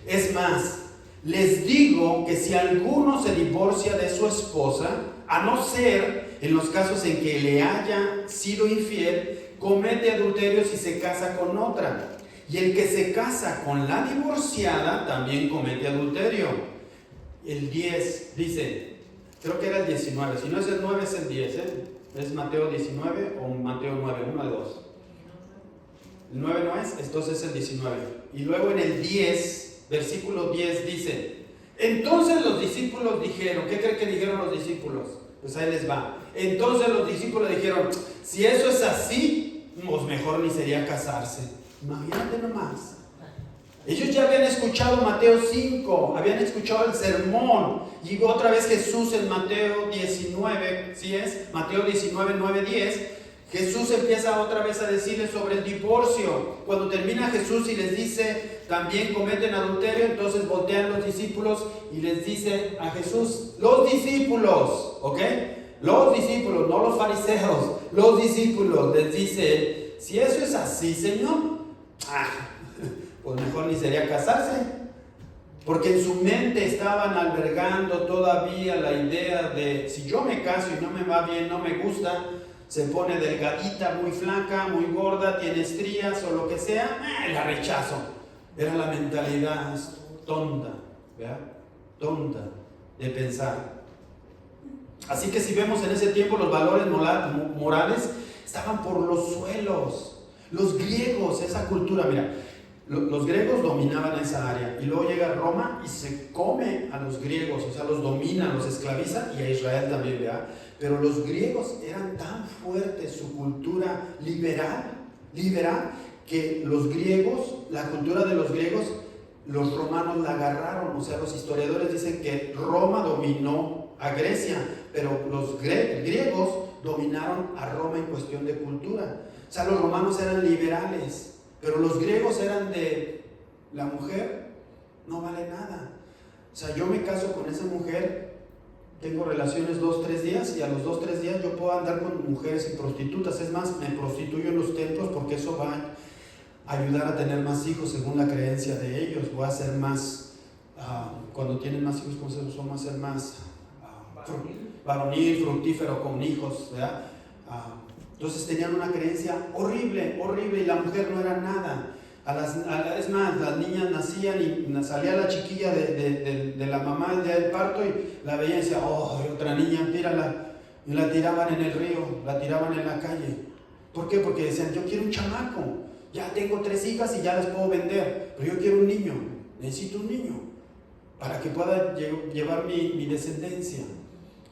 es más, les digo que si alguno se divorcia de su esposa, a no ser en los casos en que le haya sido infiel, comete adulterio si se casa con otra. Y el que se casa con la divorciada también comete adulterio. El 10 dice, creo que era el 19, si no es el 9 es el 10, ¿es Mateo 19 o Mateo 9? Uno de dos. El 9 no es, entonces es el 19. Y luego en el 10, versículo 10 dice: entonces los discípulos dijeron, ¿qué creen que dijeron los discípulos? Pues ahí les va. Entonces los discípulos dijeron: si eso es así, pues mejor ni sería casarse. Imagínate nomás. Ellos ya habían escuchado Mateo 5, habían escuchado el sermón. Y otra vez Jesús en Mateo 19, ¿sí es? Mateo 19, 9, 10. Jesús empieza otra vez a decirles sobre el divorcio. Cuando termina Jesús y les dice, también cometen adulterio, entonces voltean los discípulos y les dice a Jesús, los discípulos, ¿ok? Los discípulos, no los fariseos, los discípulos, les dice: si eso es así, Señor, Pues mejor ni sería casarse, porque en su mente estaban albergando todavía la idea de si yo me caso y no me va bien, no me gusta, se pone delgadita, muy flaca, muy gorda, tiene estrías o lo que sea, la rechazo. Era la mentalidad tonta, ¿verdad? Tonta de pensar. Así que si vemos en ese tiempo los valores morales estaban por los suelos. Los griegos, esa cultura, mira, los griegos dominaban esa área y luego llega Roma y se come a los griegos, o sea, los domina, los esclaviza, y a Israel también, ¿verdad? Pero los griegos eran tan fuertes, su cultura liberal, que los griegos, la cultura de los griegos, los romanos la agarraron. O sea, los historiadores dicen que Roma dominó a Grecia, pero los griegos dominaron a Roma en cuestión de cultura. O sea, los romanos eran liberales, pero los griegos eran de la mujer no vale nada. O sea, yo me caso con esa mujer, tengo relaciones 2-3 días y a los 2-3 días yo puedo andar con mujeres y prostitutas. Es más, me prostituyo en los templos porque eso va a ayudar a tener más hijos según la creencia de ellos. Voy a ser más, cuando tienen más hijos, ¿cómo se llama? Ser más varonil, fructífero con hijos, ¿verdad? Entonces tenían una creencia horrible, y la mujer no era nada. Es más, las niñas nacían y salía la chiquilla de la mamá el día del parto y la veían y decía, oh, otra niña, tírala. Y la tiraban en el río, la tiraban en la calle. ¿Por qué? Porque decían, yo quiero un chamaco. Ya tengo 3 hijas y ya las puedo vender, pero yo quiero un niño, necesito un niño para que pueda llevar mi descendencia.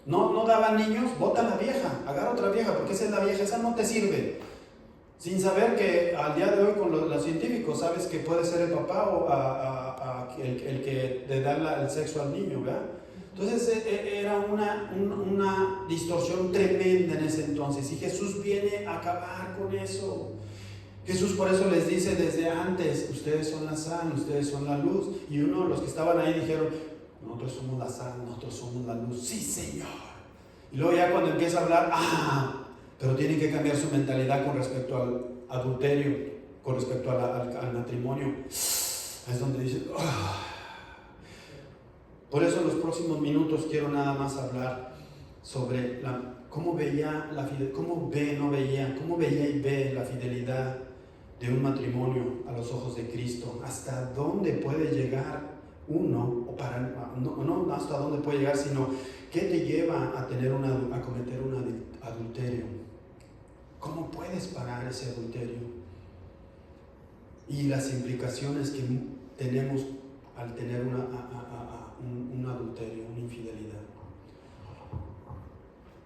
No daban niños, bota a la vieja, agarra otra vieja, porque esa es la vieja, esa no te sirve. Sin saber que al día de hoy con los científicos sabes que puede ser el papá o el que le da el sexo al niño, ¿verdad? Entonces era una distorsión tremenda en ese entonces, y Jesús viene a acabar con eso. Jesús por eso les dice desde antes, ustedes son la sal, ustedes son la luz. Y uno de los que estaban ahí dijeron, nosotros somos la sal, nosotros somos la luz. Sí, Señor. Y luego ya cuando empieza a hablar, pero tienen que cambiar su mentalidad con respecto al adulterio, con respecto al matrimonio. Es donde dicen, Por eso en los próximos minutos quiero nada más hablar sobre cómo veía y ve la fidelidad de un matrimonio a los ojos de Cristo. Hasta dónde puede llegar uno, no hasta dónde puede llegar, sino qué te lleva a cometer un adulterio. ¿Cómo puedes parar ese adulterio? Y las implicaciones que tenemos al tener un adulterio, una infidelidad.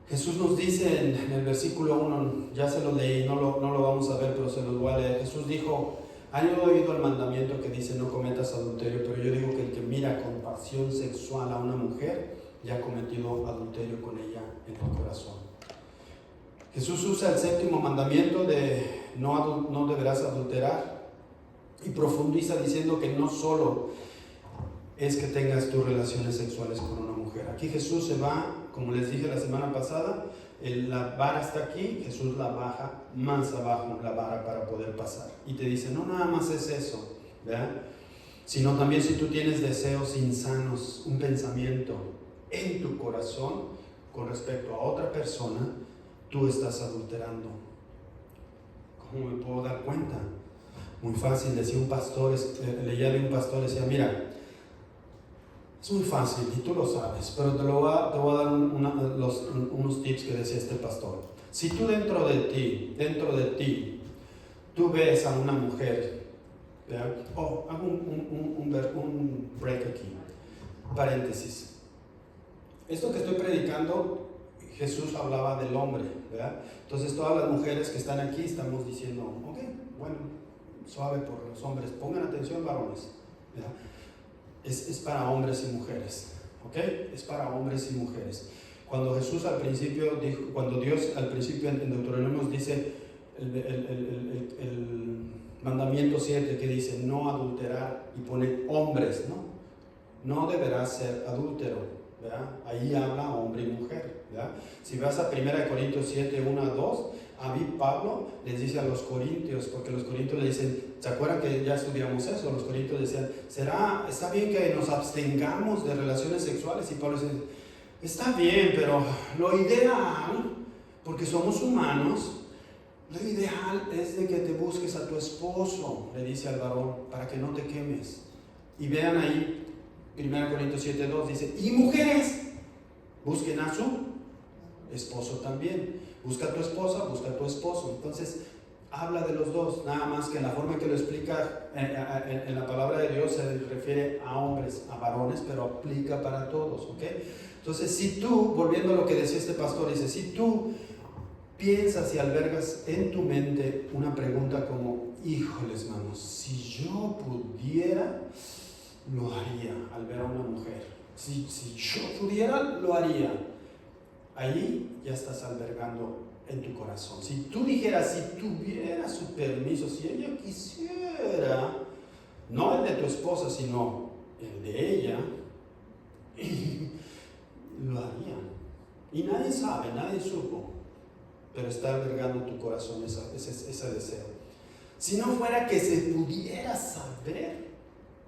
Jesús nos dice en el versículo 1, ya se lo leí, no lo vamos a ver, pero se los voy a leer. Jesús dijo, han oído el mandamiento que dice no cometas adulterio, pero yo digo que el que mira con pasión sexual a una mujer ya ha cometido adulterio con ella en el corazón. Jesús usa el 7º mandamiento de no deberás adulterar y profundiza diciendo que no solo es que tengas tus relaciones sexuales con una mujer. Aquí Jesús se va, como les dije la semana pasada, la vara está aquí, Jesús la baja más abajo, la vara, para poder pasar. Y te dice, no nada más es eso, ¿verdad? Sino también si tú tienes deseos insanos, un pensamiento en tu corazón con respecto a otra persona, tú estás adulterando. ¿Cómo me puedo dar cuenta? Muy fácil, decía un pastor, leía de un pastor, decía, mira, es muy fácil y tú lo sabes, pero te voy a dar unos tips que decía este pastor. Si tú dentro de ti, tú ves a una mujer, ¿verdad? Hago un break aquí, paréntesis. Esto que estoy predicando, Jesús hablaba del hombre, ¿verdad? Entonces todas las mujeres que están aquí estamos diciendo, ok, bueno, suave por los hombres, pongan atención varones, ¿verdad? Es para hombres y mujeres, ¿ok? Es para hombres y mujeres. Cuando Jesús al principio dijo, cuando Dios al principio en Deuteronomio nos dice el mandamiento 7 que dice no adulterar y pone hombres, ¿no? No deberás ser adúltero. ¿verdad? Ahí habla hombre y mujer, ¿verdad? Si vas a 1 Corintios 7, 1 a 2, a mí Pablo les dice a los corintios, porque los corintios le dicen, ¿se acuerdan que ya estudiamos eso? Los corintios decían, ¿está bien que nos abstengamos de relaciones sexuales? Y Pablo dice, está bien, pero lo ideal, porque somos humanos, lo ideal es de que te busques a tu esposo, le dice al varón, para que no te quemes. Y vean ahí, 1 Corintios 7, 2 dice, y mujeres, busquen a su esposo también. Busca a tu esposa, busca a tu esposo. Entonces, habla de los dos, nada más que en la forma que lo explica en la palabra de Dios se refiere a hombres, a varones, pero aplica para todos, ¿ok? Entonces, si tú, volviendo a lo que decía este pastor, dice, si tú piensas y albergas en tu mente una pregunta como, híjoles, manos, si yo pudiera, lo haría al ver a una mujer. Si yo pudiera, lo haría. Ahí ya estás albergando en tu corazón. Si tú dijeras, si tuviera su permiso, si ella quisiera, no el de tu esposa, sino el de ella, lo haría. Y nadie sabe, nadie supo, pero está albergando en tu corazón ese deseo. Si no fuera que se pudiera saber,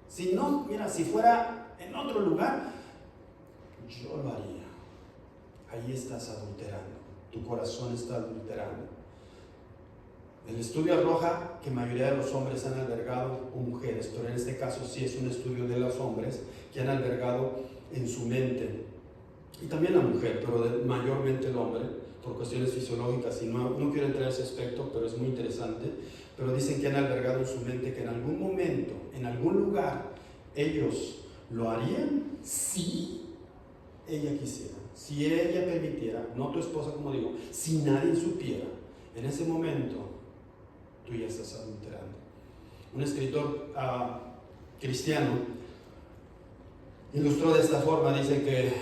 si no, mira, si fuera en otro lugar, yo lo haría. Ahí estás adulterando, tu corazón está adulterando. El estudio arroja que la mayoría de los hombres han albergado, o mujeres, pero en este caso sí es un estudio de los hombres que han albergado en su mente, y también la mujer, pero mayormente el hombre, por cuestiones fisiológicas, y no quiero entrar en ese aspecto, pero es muy interesante, pero dicen que han albergado en su mente que en algún momento, en algún lugar, ellos lo harían si ella quisiera. Si ella permitiera, no tu esposa como digo, si nadie supiera, en ese momento tú ya estás adulterando. Un escritor cristiano ilustró de esta forma, dice que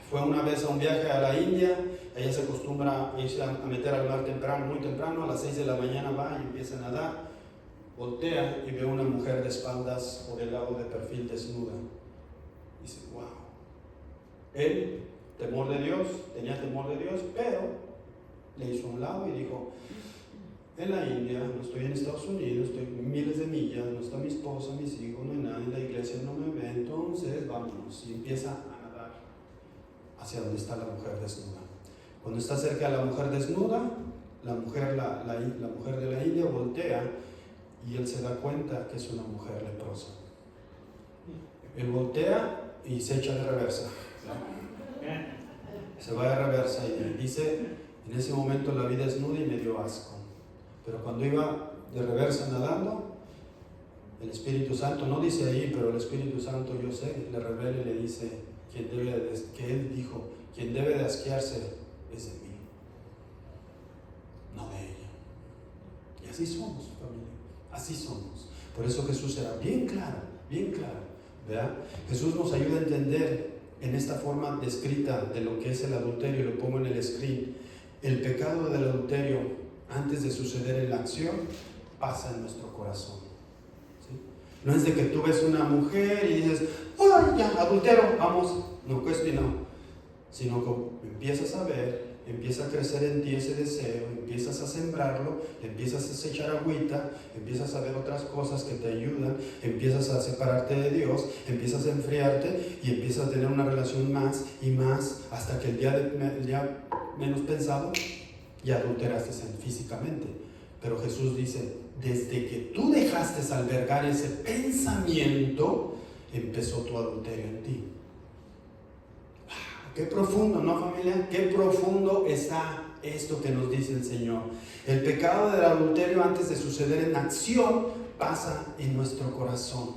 fue una vez a un viaje a la India, ella se acostumbra a irse a meter al mar temprano, muy temprano, a las 6 de la mañana va y empieza a nadar, voltea y ve a una mujer de espaldas o de lado de perfil desnuda. Dice, wow. Él tenía temor de Dios, pero le hizo a un lado y dijo, en la India, no estoy en Estados Unidos, estoy miles de millas, no está mi esposa, mis hijos, no hay nadie, la iglesia no me ve, entonces vámonos. Y empieza a nadar hacia donde está la mujer desnuda. Cuando está cerca de la mujer desnuda, la mujer de la India voltea y él se da cuenta que es una mujer leprosa. Él voltea y se echa de reversa. Se va de reversa y dice, en ese momento la vi desnuda y me dio asco. Pero cuando iba de reversa nadando, el Espíritu Santo, no dice ahí, pero el Espíritu Santo, yo sé, le revela y le dice, que él dijo, quien debe de asquearse es de mí, no de ella. Y así somos, familia, así somos. Por eso Jesús era bien claro, ¿verdad? Jesús nos ayuda a entender en esta forma descrita de lo que es el adulterio, y lo pongo en el screen. El pecado del adulterio, antes de suceder en la acción, pasa en nuestro corazón, ¿sí? No es de que tú ves una mujer y dices, ¡ay, ya, adultero, vamos! No cuestiono, sino que empiezas a ver, empieza a crecer en ti ese deseo, empiezas a sembrarlo, empiezas a echar agüita, empiezas a ver otras cosas que te ayudan, empiezas a separarte de Dios, empiezas a enfriarte y empiezas a tener una relación más y más, hasta que el día menos pensado ya adulteraste físicamente. Pero Jesús dice, desde que tú dejaste albergar ese pensamiento, empezó tu adulterio en ti. Qué profundo, ¿no, familia? Qué profundo está esto que nos dice el Señor. El pecado del adulterio, antes de suceder en acción, pasa en nuestro corazón.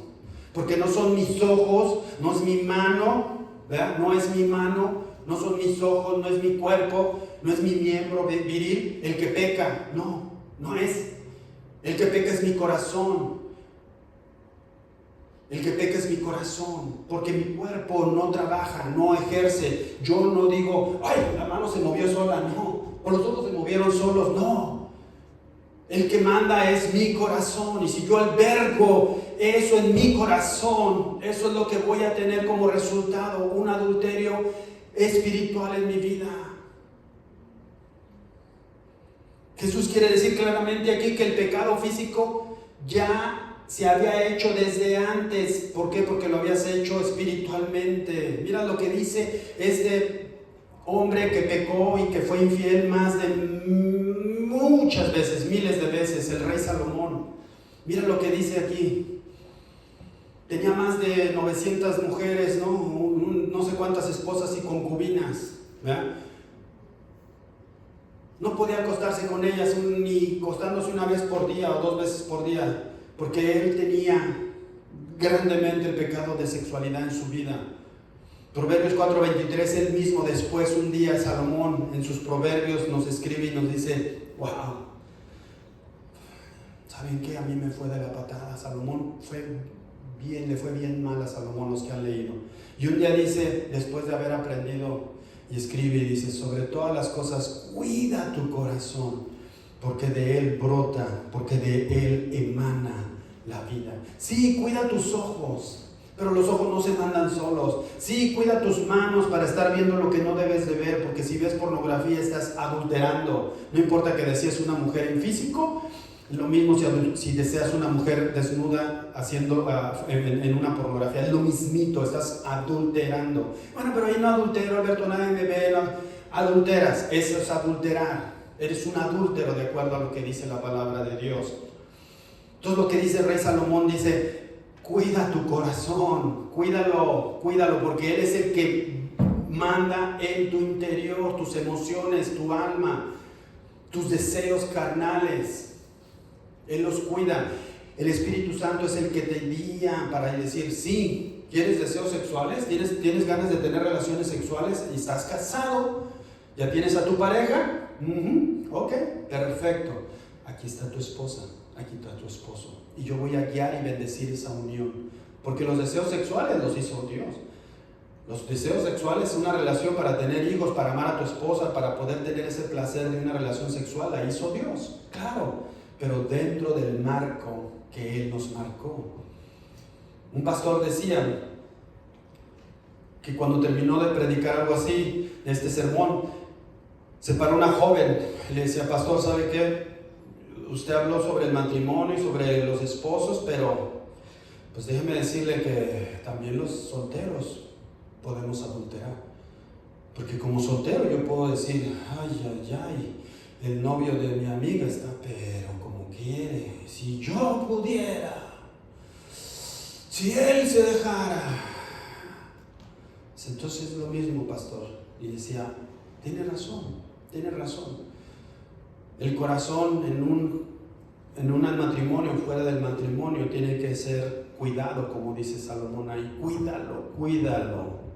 Porque no son mis ojos, no es mi mano, ¿verdad? No es mi mano, no son mis ojos, no es mi cuerpo, no es mi miembro viril el que peca. No es. El que peca es mi corazón. El que peca es mi corazón, porque mi cuerpo no trabaja, no ejerce. Yo no digo, ¡ay, la mano se movió sola! No. O los ojos se movieron solos. No. El que manda es mi corazón. Y si yo albergo eso en mi corazón, eso es lo que voy a tener como resultado, un adulterio espiritual en mi vida. Jesús quiere decir claramente aquí que el pecado físico ya se había hecho desde antes. ¿Por qué? Porque lo habías hecho espiritualmente. Mira lo que dice este hombre que pecó y que fue infiel más de muchas veces, miles de veces, el rey Salomón. Mira lo que dice aquí. Tenía más de 900 mujeres, no sé cuántas esposas y concubinas, ¿verdad? No podía acostarse con ellas ni acostándose una vez por día o 2 veces por día, porque él tenía grandemente el pecado de sexualidad en su vida. Proverbios 4:23, él mismo después, un día, Salomón en sus proverbios nos escribe y nos dice: wow, ¿saben qué? A mí me fue de la patada. Salomón le fue bien mal a Salomón, los que han leído. Y un día dice, después de haber aprendido, y escribe y dice: sobre todas las cosas cuida tu corazón, porque de él brota, porque de él emana la vida. Sí, cuida tus ojos, pero los ojos no se mandan solos. Sí, cuida tus manos para estar viendo lo que no debes de ver, porque si ves pornografía estás adulterando. No importa que desees una mujer en físico, lo mismo si deseas una mujer desnuda haciendo en una pornografía, es lo mismito, estás adulterando. Bueno, pero ahí no adultero, Alberto, nadie me ve. No. Adulteras, eso es adulterar. Eres un adúltero de acuerdo a lo que dice la palabra de Dios. Entonces lo que dice el rey Salomón dice: cuida tu corazón, cuídalo, porque él es el que manda en tu interior, tus emociones, tu alma, tus deseos carnales. Él los cuida. El Espíritu Santo es el que te guía para decir: sí, ¿quieres deseos sexuales? ¿Tienes ganas de tener relaciones sexuales y estás casado? ¿Ya tienes a tu pareja? Ok, perfecto. Aquí está tu esposa, aquí está tu esposo. Y yo voy a guiar y bendecir esa unión. Porque los deseos sexuales los hizo Dios. Los deseos sexuales es una relación para tener hijos, para amar a tu esposa, para poder tener ese placer de una relación sexual. La hizo Dios, claro, pero dentro del marco que Él nos marcó. Un pastor decía que cuando terminó de predicar algo así, de este sermón, se paró una joven y le decía: pastor, ¿sabe qué? Usted habló sobre el matrimonio y sobre los esposos, pero pues déjeme decirle que también los solteros podemos adulterar. Porque como soltero yo puedo decir: ay, el novio de mi amiga está, pero como quiere, si yo pudiera, si él se dejara. Entonces es lo mismo, pastor. Y decía: tiene razón. El corazón en un matrimonio, fuera del matrimonio, tiene que ser cuidado, como dice Salomón ahí. Cuídalo.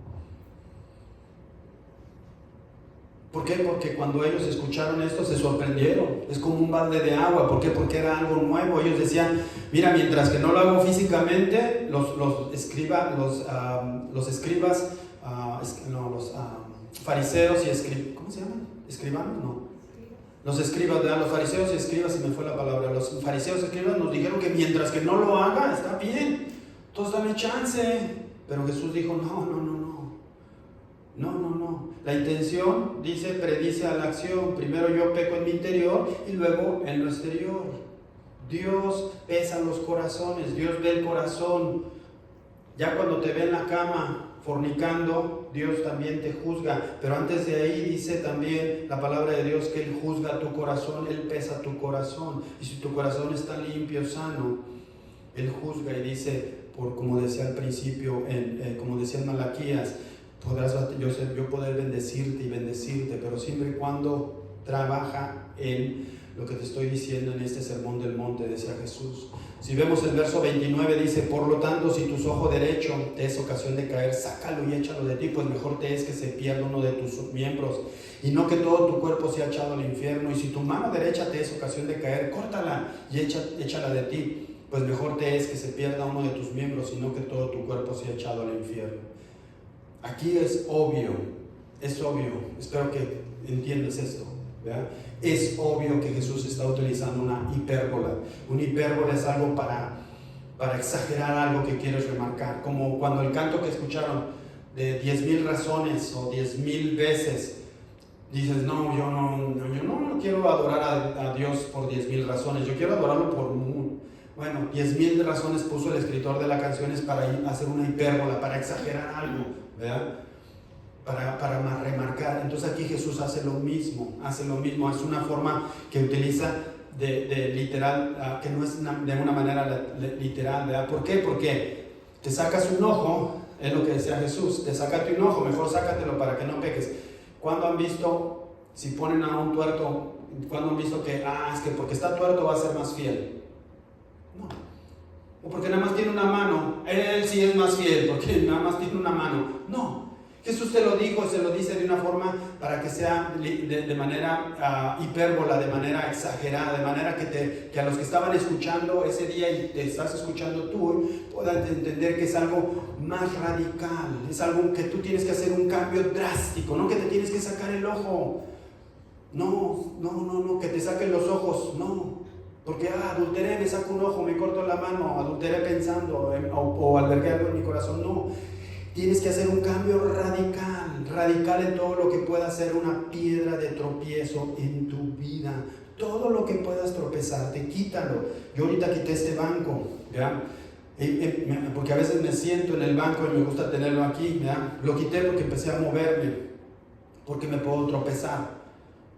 ¿Por qué? Porque cuando ellos escucharon esto se sorprendieron. Es como un balde de agua. ¿Por qué? Porque era algo nuevo. Ellos decían: mira, mientras que no lo hago físicamente, los fariseos y escribanos, ¿cómo se llaman? ¿Escribanos? No. Los escribas, los fariseos y escribas, se me fue la palabra. Los fariseos y escribas nos dijeron que mientras que no lo haga, está bien. Entonces dame chance. Pero Jesús dijo: no. La intención, predice a la acción. Primero yo peco en mi interior y luego en lo exterior. Dios pesa los corazones, Dios ve el corazón. Ya cuando te ve en la cama fornicando, Dios también te juzga. Pero antes de ahí dice también la palabra de Dios que Él juzga tu corazón, Él pesa tu corazón. Y si tu corazón está limpio, sano, Él juzga y dice, como decía al principio, como decía en Malaquías, podrás yo poder bendecirte, pero siempre y cuando trabaja en lo que te estoy diciendo en este sermón del monte, decía Jesús. Si vemos el verso 29, dice: por lo tanto, si tu ojo derecho te es ocasión de caer, sácalo y échalo de ti, pues mejor te es que se pierda uno de tus miembros, y no que todo tu cuerpo sea echado al infierno. Y si tu mano derecha te es ocasión de caer, córtala y échala de ti, pues mejor te es que se pierda uno de tus miembros, y no que todo tu cuerpo sea echado al infierno. Aquí es obvio, espero que entiendas esto, ¿verdad? Es obvio que Jesús está utilizando una hipérbola. Una hipérbola es algo para para exagerar algo que quieres remarcar, como cuando el canto que escucharon de 10,000 razones o 10,000 veces, dices, no, yo no quiero adorar a Dios por 10,000 razones, yo quiero adorarlo por 10,000 razones puso el escritor de la canción es para hacer una hipérbola, para exagerar algo, ¿verdad? Para remarcar. Entonces aquí Jesús hace lo mismo, es una forma que utiliza de literal, que no es de una manera literal, ¿verdad? ¿Por qué? Porque te sacas un ojo, es lo que decía Jesús, te sácate un ojo, mejor sácatelo para que no peques. ¿Cuándo han visto, si ponen a un tuerto, cuándo han visto que, es que porque está tuerto va a ser más fiel? No. O porque nada más tiene una mano, él sí es más fiel, porque nada más tiene una mano. No. Jesús te lo dijo, se lo dice de una forma para que sea de manera hipérbola, de manera exagerada, de manera que a los que estaban escuchando ese día y te estás escuchando tú, puedan entender que es algo más radical, es algo que tú tienes que hacer un cambio drástico, no que te tienes que sacar el ojo, no, que te saquen los ojos, no. Porque adulteré, me saco un ojo, me corto la mano, adulteré pensando o albergué algo en mi corazón, no. Tienes que hacer un cambio radical en todo lo que pueda ser una piedra de tropiezo en tu vida. Todo lo que puedas tropezarte, quítalo. Yo ahorita quité este banco, ¿ya? Porque a veces me siento en el banco y me gusta tenerlo aquí, ¿ya? Lo quité porque empecé a moverme, porque me puedo tropezar,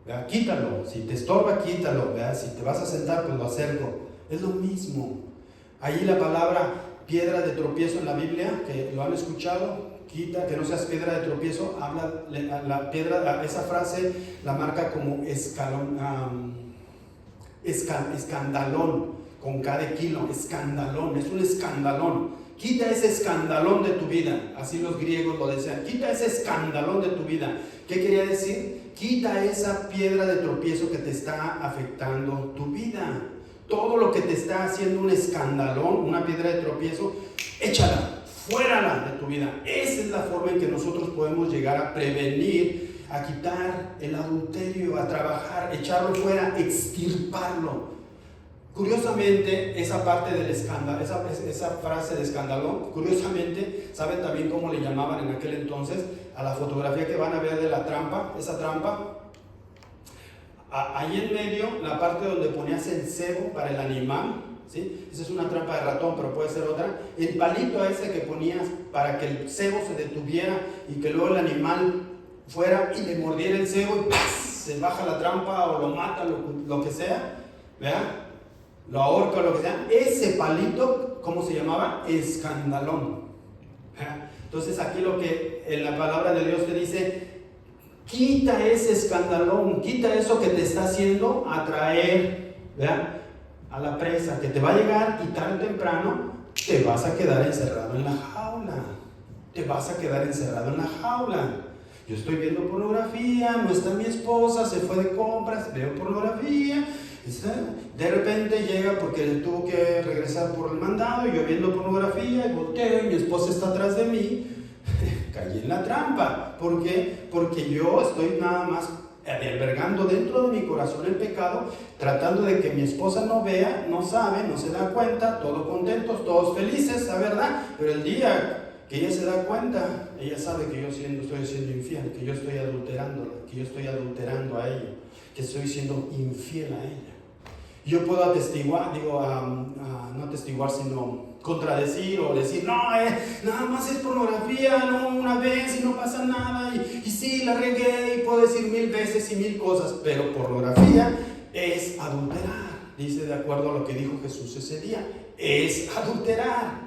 ¿ya? Quítalo, si te estorba, quítalo, ¿ya? Si te vas a sentar, pues lo acerco. Es lo mismo. Ahí la palabra piedra de tropiezo en la Biblia, que lo han escuchado, quita, que no seas piedra de tropiezo, habla, la piedra, esa frase la marca como escandalón, con K de kilo, escandalón, es un escandalón. Quita ese escandalón de tu vida, así los griegos lo decían, quita ese escandalón de tu vida. ¿Qué quería decir? Quita esa piedra de tropiezo que te está afectando tu vida. Todo lo que te está haciendo un escandalón, una piedra de tropiezo, échala, fuérala de tu vida. Esa es la forma en que nosotros podemos llegar a prevenir, a quitar el adulterio, a trabajar, echarlo fuera, extirparlo. Curiosamente, esa parte del escándalo, esa frase de escandalón, curiosamente, ¿saben también cómo le llamaban en aquel entonces a la fotografía que van a ver de la trampa? Esa trampa. Ahí en medio, la parte donde ponías el cebo para el animal, ¿sí? Esa es una trampa de ratón, pero puede ser otra. El palito ese que ponías para que el cebo se detuviera y que luego el animal fuera y le mordiera el cebo y ¡paz! Se baja la trampa o lo mata, lo que sea, ¿verdad? Lo ahorca o lo que sea. Ese palito, ¿cómo se llamaba? Escandalón. ¿Verdad? Entonces aquí lo que en la palabra de Dios te dice, quita ese escandalón, quita eso que te está haciendo atraer, ¿verdad?, a la presa, que te va a llegar y tarde o temprano te vas a quedar encerrado en la jaula. Yo estoy viendo pornografía, no está mi esposa, se fue de compras, veo pornografía. De repente llega porque tuvo que regresar por el mandado y yo viendo pornografía y volteo y mi esposa está atrás de mí. Caí en la trampa. ¿Por qué? Porque yo estoy nada más albergando dentro de mi corazón el pecado, tratando de que mi esposa no vea, no sabe, no se da cuenta, todos contentos, todos felices, ¿la verdad? Pero el día que ella se da cuenta, ella sabe que yo estoy siendo infiel, que yo estoy adulterándola, que yo estoy adulterando a ella, que estoy siendo infiel a ella. Yo puedo atestiguar, no atestiguar, sino contradecir o decir, no, nada más es pornografía, no, una vez y no pasa nada, y sí, la regué, y puedo decir 1000 veces y 1000 cosas, pero pornografía es adulterar, dice de acuerdo a lo que dijo Jesús ese día, es adulterar.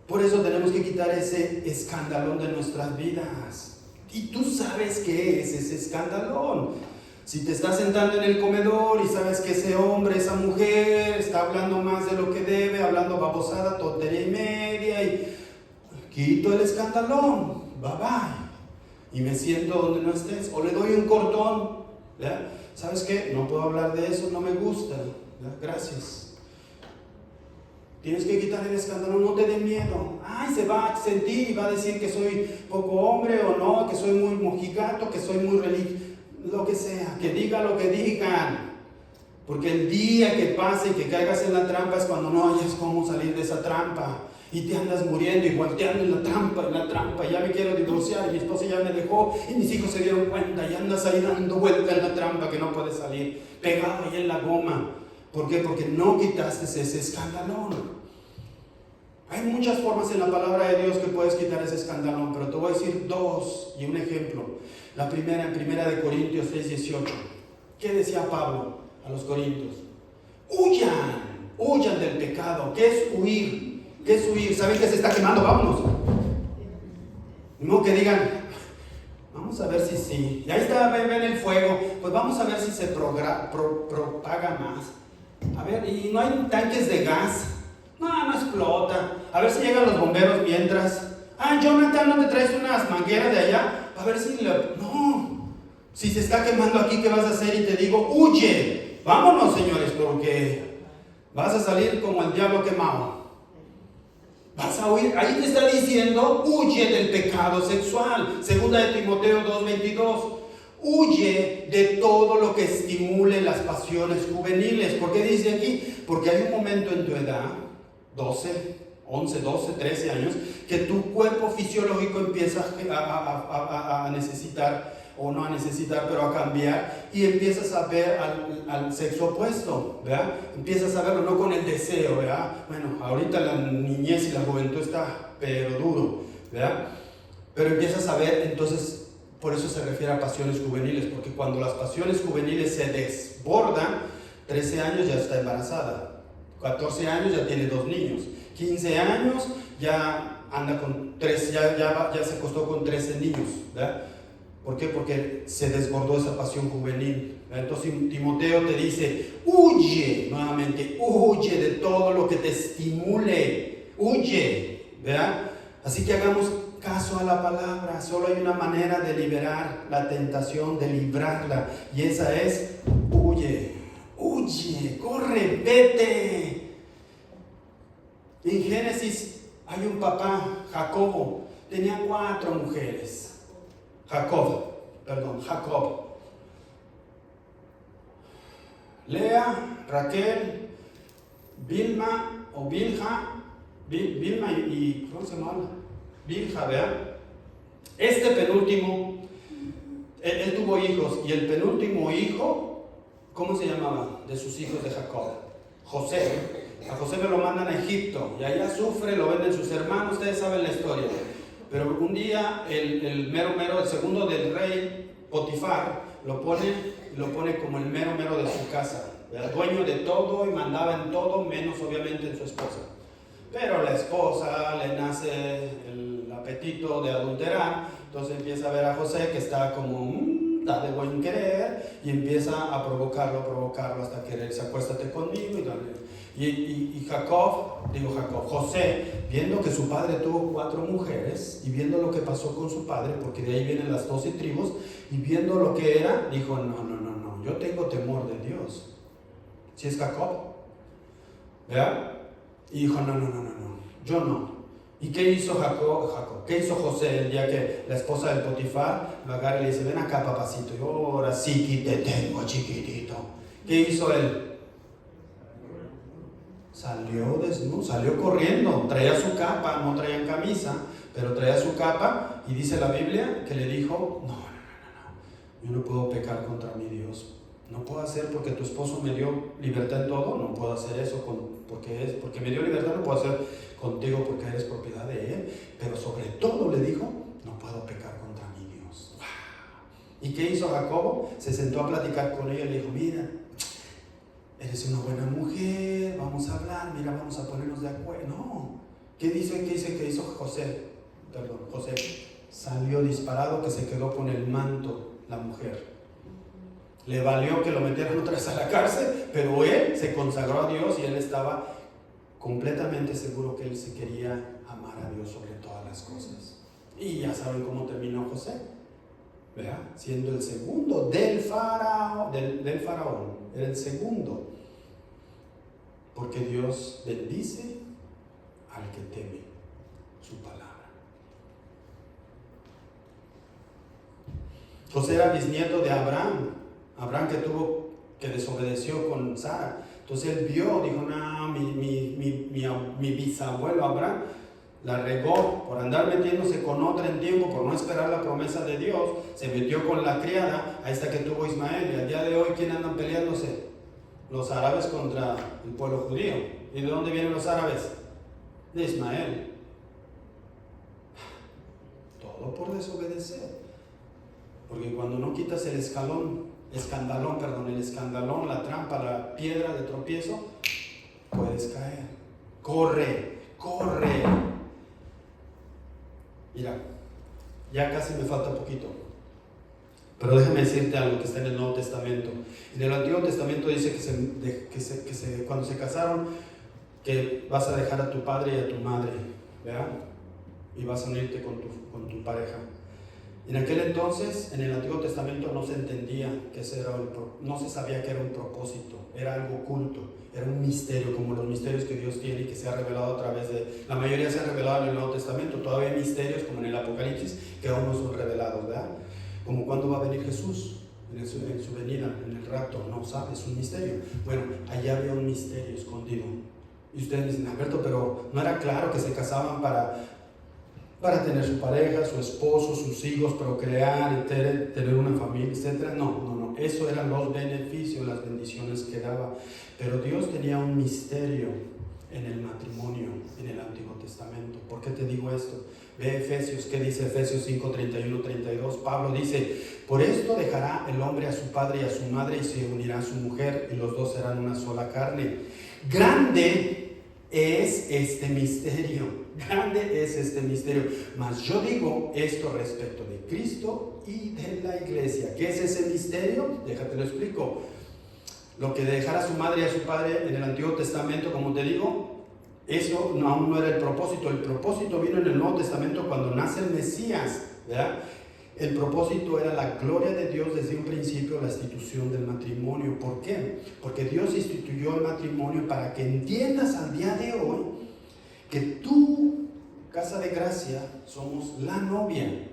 Por eso tenemos que quitar ese escandalón de nuestras vidas. Y tú sabes qué es ese escandalón. Si te estás sentando en el comedor y sabes que ese hombre, esa mujer está hablando más de lo que debe, hablando babosada, tontería y media, y quito el escandalón, bye bye, y me siento donde no estés, o le doy un cortón, ¿verdad? ¿Sabes qué? No puedo hablar de eso, no me gusta, ¿verdad? Gracias. Tienes que quitar el escándalo, no te dé miedo. Ay, se va a sentir y va a decir que soy poco hombre o no, que soy muy mojigato, que soy muy religioso. Lo que sea, que diga lo que digan. Porque el día que pase y que caigas en la trampa es cuando no hayas cómo salir de esa trampa. Y te andas muriendo y volteando en la trampa, ya me quiero divorciar, y mi esposa ya me dejó, y mis hijos se dieron cuenta, y andas ahí dando vuelta en la trampa que no puedes salir, pegado ahí en la goma. ¿Por qué? Porque no quitaste ese escandalón. Hay muchas formas en la palabra de Dios que puedes quitar ese escandalón, pero te voy a decir dos y un ejemplo. La primera, en 1 Corintios 6:18. ¿Qué decía Pablo a los corintios? Huyan del pecado. ¿Qué es huir? ¿Qué es huir? ¿Saben que se está quemando? Vámonos. No que digan, vamos a ver si sí. Y ahí está, ven el fuego. Pues vamos a ver si se propaga más. A ver, y no hay tanques de gas. No explota. A ver si llegan los bomberos mientras. Jonathan, ¿no te traes unas mangueras de allá? A ver si no. Si se está quemando aquí, ¿qué vas a hacer? Y te digo, huye. Vámonos, señores, porque vas a salir como el diablo quemado. Vas a huir. Ahí te está diciendo, huye del pecado sexual. Segunda de Timoteo 2:22. Huye de todo lo que estimule las pasiones juveniles. ¿Por qué dice aquí? Porque hay un momento en tu edad, 11, 12, 13 años, que tu cuerpo fisiológico empieza a necesitar, o no a necesitar, pero a cambiar, y empiezas a ver al sexo opuesto, ¿verdad? Empiezas a verlo no con el deseo, ¿verdad? Bueno, ahorita la niñez y la juventud está pero duro, ¿verdad? Pero empiezas a ver, entonces, por eso se refiere a pasiones juveniles, porque cuando las pasiones juveniles se desbordan, 13 años ya está embarazada, 14 años ya tiene 2 niños, 15 años ya anda con 3, ya se acostó con 13 niños, ¿verdad? ¿Por qué? Porque se desbordó esa pasión juvenil. Entonces Timoteo te dice, huye, nuevamente, huye de todo lo que te estimule, huye, ¿verdad? Así que hagamos caso a la palabra. Solo hay una manera de liberar la tentación, de librarla, y esa es, huye, corre, vete. En Génesis hay un papá, Jacob, tenía 4 mujeres. Jacob. Lea, Raquel, Bilha y ¿cómo se llama? Bilha, ¿verdad? Este penúltimo, él tuvo hijos, y el penúltimo hijo, ¿cómo se llamaba? De sus hijos de Jacob, José. A José me lo mandan a Egipto, y allá sufre, lo venden sus hermanos, ustedes saben la historia. Pero un día el mero, el segundo del rey, Potifar, lo pone como el mero de su casa, el dueño de todo, y mandaba en todo, menos obviamente en su esposa. Pero a la esposa le nace el apetito de adulterar, entonces empieza a ver a José que está como, está de buen querer, y empieza a provocarlo hasta querer, acuéstate conmigo, y José, viendo que su padre tuvo 4 mujeres, y viendo lo que pasó con su padre, porque de ahí vienen las 12 tribus, y viendo lo que era, dijo, no, yo tengo temor de Dios. ¿Sí es Jacob? ¿Verdad? Y dijo, no, yo no. ¿Y qué hizo Jacob? ¿Qué hizo José el día que la esposa del Potifar lo agarra y le dice, ven acá, papacito, yo ahora sí que te tengo, chiquitito? ¿Qué hizo él? Salió desnudo, salió corriendo, traía su capa, no traía camisa, pero traía su capa, y dice la Biblia que le dijo, no, yo no puedo pecar contra mi Dios, no puedo hacer, porque tu esposo me dio libertad en todo, no puedo hacer eso porque me dio libertad, no puedo hacer contigo porque eres propiedad de él, pero sobre todo le dijo, no puedo pecar contra mi Dios. ¿Y qué hizo Jacobo? Se sentó a platicar con ella y le dijo, mira, eres una buena mujer, vamos a hablar, mira, vamos a ponernos de acuerdo. No, ¿qué hizo José? José salió disparado, que se quedó con el manto, la mujer. Le valió que lo metieran otra vez a la cárcel, pero él se consagró a Dios, y él estaba completamente seguro que él se quería amar a Dios sobre todas las cosas. Y ya saben cómo terminó José, ¿verdad? Siendo el segundo del faraón, era el segundo, porque Dios bendice al que teme su palabra. José era bisnieto de Abraham que tuvo que desobedeció con Sara. Entonces él vio, dijo, no, mi bisabuelo Abraham la regó por andar metiéndose con otra en tiempo, por no esperar la promesa de Dios, se metió con la criada, ahí está que tuvo Ismael. Y al día de hoy, ¿quién andan peleándose? Los árabes contra el pueblo judío. ¿Y de dónde vienen los árabes? De Ismael. Todo por desobedecer. Porque cuando no quitas el escandalón, la trampa, la piedra de tropiezo, puedes caer. Corre. Mira, ya casi me falta poquito, pero déjame decirte algo que está en el Nuevo Testamento. En el Antiguo Testamento dice que cuando se casaron, que vas a dejar a tu padre y a tu madre, ¿verdad? Y vas a unirte con tu pareja. En aquel entonces, en el Antiguo Testamento, no se entendía que no se sabía que era un propósito, era algo oculto, era un misterio, como los misterios que Dios tiene y que se ha revelado a través de, la mayoría se ha revelado en el Nuevo Testamento. Todavía hay misterios como en el Apocalipsis que aún no son revelados, ¿verdad? Como cuándo va a venir Jesús en su venida, en el rapto, no sabes, es un misterio. Bueno, allá había un misterio escondido. Y ustedes dicen, Alberto, pero no era claro que se casaban para tener su pareja, su esposo, sus hijos, procrear, tener una familia, etc. No, eso eran los beneficios, las bendiciones que daba. Pero Dios tenía un misterio en el matrimonio en el Antiguo Testamento. ¿Por qué te digo esto? Ve Efesios, ¿qué dice Efesios 5, 31, 32? Pablo dice, por esto dejará el hombre a su padre y a su madre y se unirá a su mujer y los dos serán una sola carne. Grande es este misterio. Mas yo digo esto respecto de Cristo y de la iglesia. ¿Qué es ese misterio? Déjate lo explico. Lo que dejar a su madre y a su padre en el Antiguo Testamento, como te digo, eso aún no era el propósito. El propósito vino en el Nuevo Testamento cuando nace el Mesías, ¿verdad? El propósito era la gloria de Dios desde un principio, la institución del matrimonio. ¿Por qué? Porque Dios instituyó el matrimonio para que entiendas al día de hoy que tú, Casa de Gracia, somos la novia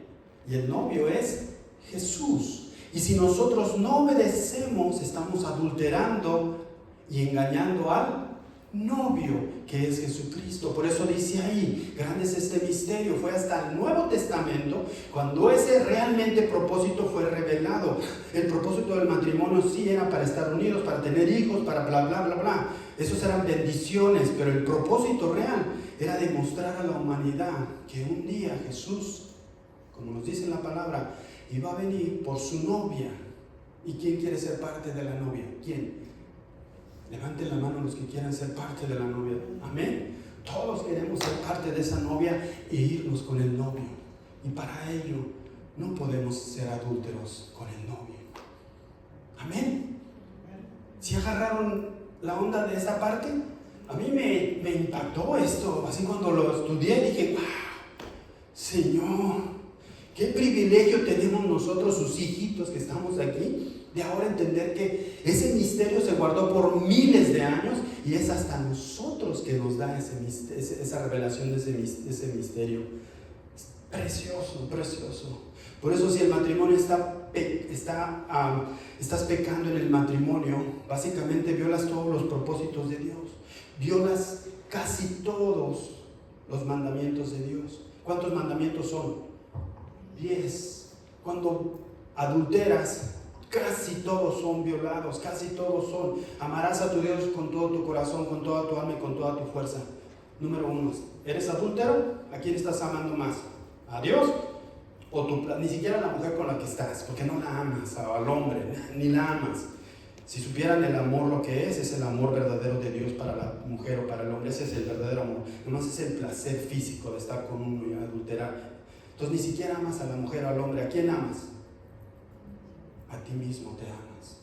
y el novio es Jesús. Y si nosotros no obedecemos, estamos adulterando y engañando al novio, que es Jesucristo. Por eso dice ahí, grande es este misterio. Fue hasta el Nuevo Testamento cuando ese realmente propósito fue revelado. El propósito del matrimonio sí era para estar unidos, para tener hijos, para bla, bla, bla, bla. Esos eran bendiciones, pero el propósito real era demostrar a la humanidad que un día Jesús, como nos dice en la palabra, iba a venir por su novia. ¿Y quién quiere ser parte de la novia? ¿Quién? Levanten la mano los que quieran ser parte de la novia. Amén. Todos queremos ser parte de esa novia e irnos con el novio. Y para ello no podemos ser adúlteros con el novio. Amén. ¿Sí agarraron la onda de esa parte? A mí me impactó esto. Así cuando lo estudié dije, wow, Señor, qué privilegio tenemos nosotros, sus hijitos que estamos aquí, de ahora entender que ese misterio se guardó por miles de años y es hasta nosotros que nos da esa revelación de ese misterio. Es precioso, precioso. Por eso si el matrimonio estás pecando en el matrimonio, básicamente violas todos los propósitos de Dios, violas casi todos los mandamientos de Dios. ¿Cuántos mandamientos son? 10. Cuando adulteras, casi todos son violados, casi todos son. Amarás a tu Dios con todo tu corazón, con toda tu alma y con toda tu fuerza. Número 1, ¿eres adúltero? ¿A quién estás amando más? ¿A Dios? Ni siquiera a la mujer con la que estás, porque no la amas, al hombre, ni la amas. Si supieran el amor lo que es el amor verdadero de Dios para la mujer o para el hombre. Ese es el verdadero amor. Nomás es el placer físico de estar con uno y adulterar. Entonces ni siquiera amas a la mujer o al hombre. ¿A quién amas? A ti mismo te amas.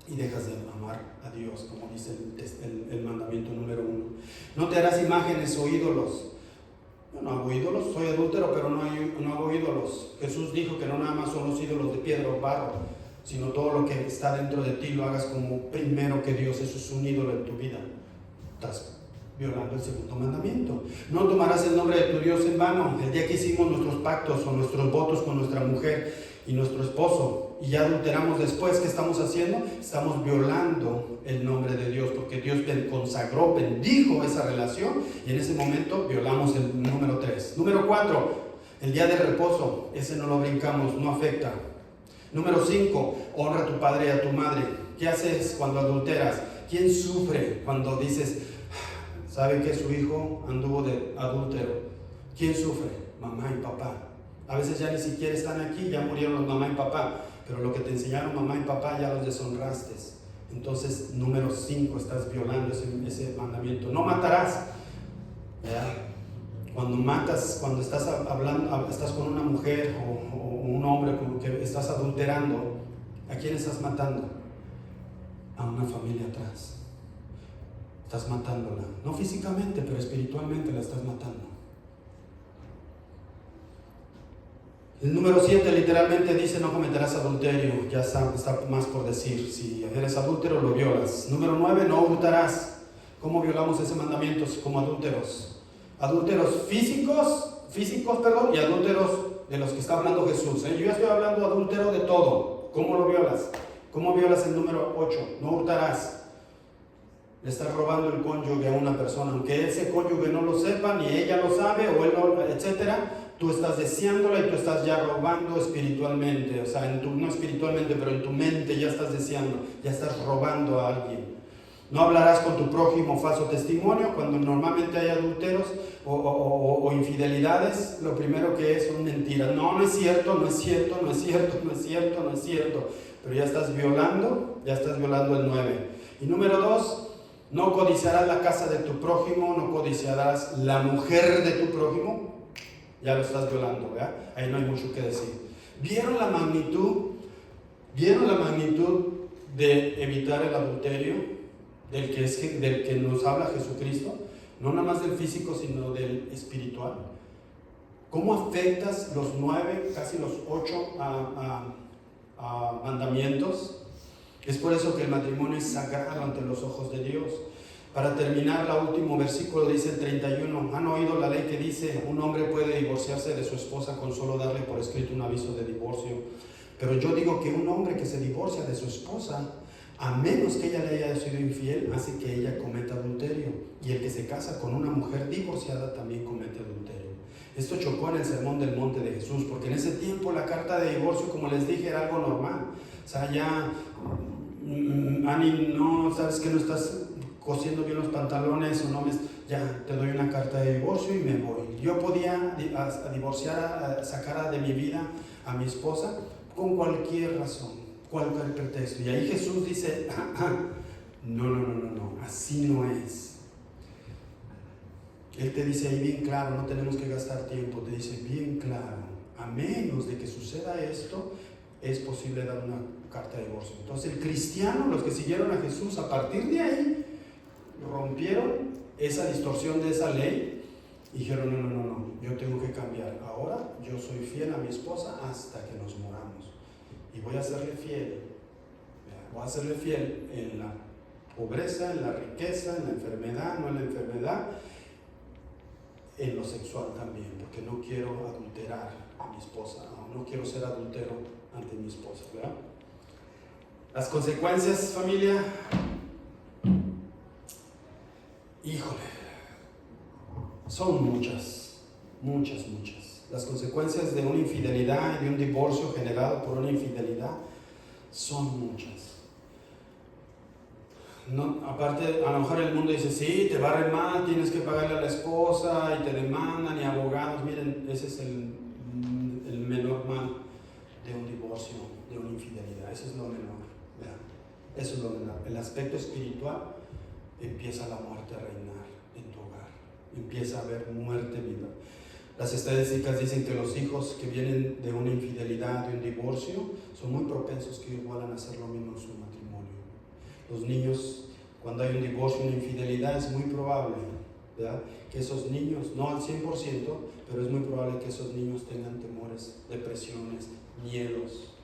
Y dejas de amar a Dios, como dice el mandamiento número 1. No te harás imágenes o ídolos. Yo no hago ídolos, soy adúltero, pero no hago ídolos. Jesús dijo que no nada más son los ídolos de piedra o barro, sino todo lo que está dentro de ti lo hagas como primero que Dios. Eso es un ídolo en tu vida. Estás violando el segundo mandamiento. No tomarás el nombre de tu Dios en vano. El día que hicimos nuestros pactos o nuestros votos con nuestra mujer y nuestro esposo y ya adulteramos después, ¿qué estamos haciendo? Estamos violando el nombre de Dios, porque Dios consagró, bendijo esa relación, y en ese momento violamos el número 3. Número 4, el día de reposo, ese no lo brincamos, no afecta. Número 5, honra a tu padre y a tu madre. ¿Qué haces cuando adulteras? ¿Quién sufre cuando dices, sabe que su hijo anduvo de adúltero? ¿Quién sufre? Mamá y papá. A veces ya ni siquiera están aquí, ya murieron los mamá y papá, pero lo que te enseñaron mamá y papá ya los deshonraste. Entonces, número 5, estás violando ese mandamiento. No matarás. ¿Verdad? Cuando matas, cuando estás hablando, estás con una mujer o un hombre con que estás adulterando, ¿a quién estás matando? A una familia atrás. Estás matándola, no físicamente, pero espiritualmente la estás matando. El número 7 literalmente dice: no cometerás adulterio. Ya está más por decir. Si eres adúltero, lo violas. Número 9, no hurtarás. ¿Cómo violamos ese mandamiento como adúlteros? Adúlteros físicos, y adúlteros de los que está hablando Jesús. Yo ya estoy hablando adúltero de todo. ¿Cómo lo violas? ¿Cómo violas el número 8? No hurtarás. Le estás robando el cónyuge a una persona, aunque ese cónyuge no lo sepa, ni ella lo sabe, o él no, etcétera. Tú estás deseándola y tú estás ya robando espiritualmente, o sea, no espiritualmente, pero en tu mente ya estás deseando, ya estás robando a alguien. No hablarás con tu prójimo falso testimonio. Cuando normalmente hay adulteros o infidelidades, lo primero que es son mentiras. No es cierto, no es cierto, no es cierto, no es cierto, no es cierto. Pero ya estás violando el 9. Y número 2, no codiciarás la casa de tu prójimo, no codiciarás la mujer de tu prójimo. Ya lo estás violando, ¿verdad? Ahí no hay mucho que decir. ¿Vieron la magnitud de evitar el adulterio del que nos habla Jesucristo? No nada más del físico, sino del espiritual. ¿Cómo afectas los 9, casi los 8 mandamientos? Es por eso que el matrimonio es sagrado ante los ojos de Dios. Para terminar, el último versículo dice el 31. ¿Han oído la ley que dice: un hombre puede divorciarse de su esposa con solo darle por escrito un aviso de divorcio? Pero yo digo que un hombre que se divorcia de su esposa, a menos que ella le haya sido infiel, hace que ella cometa adulterio. Y el que se casa con una mujer divorciada también comete adulterio. Esto chocó en el sermón del monte de Jesús, porque en ese tiempo la carta de divorcio, como les dije, era algo normal. O sea, ya, Ani, no, sabes que no estás cosiendo bien los pantalones, o no ya te doy una carta de divorcio y me voy. Yo podía divorciar, sacar de mi vida a mi esposa con cualquier razón, cualquier pretexto. Y ahí Jesús dice: no, así no es. Él te dice ahí bien claro, no tenemos que gastar tiempo, te dice bien claro: a menos de que suceda esto, es posible dar una carta de divorcio. Entonces el cristiano, los que siguieron a Jesús, a partir de ahí rompieron esa distorsión de esa ley y dijeron: no, yo tengo que cambiar. Ahora yo soy fiel a mi esposa hasta que nos moramos, y voy a serle fiel en la pobreza, en la riqueza, en la enfermedad, no en la enfermedad, en lo sexual también, porque no quiero adulterar a mi esposa, no quiero ser adúltero ante mi esposa, ¿verdad? Las consecuencias, familia, híjole, son muchas. Las consecuencias de una infidelidad y de un divorcio generado por una infidelidad son muchas. No, aparte, a lo mejor el mundo dice: sí, te va a re mal, tienes que pagarle a la esposa y te demandan y abogados. Miren, ese es el menor mal de un divorcio, de una infidelidad. Eso es lo menor, ¿verdad? Eso es lo menor. El aspecto espiritual, empieza la muerte a reinar en tu hogar, empieza a haber muerte viva. Las estadísticas dicen que los hijos que vienen de una infidelidad, de un divorcio, son muy propensos que igualan a hacer lo mismo en su matrimonio. Los niños, cuando hay un divorcio, una infidelidad, es muy probable, ¿verdad?, que esos niños, no al 100%, pero es muy probable que esos niños tengan temores, depresiones, miedos,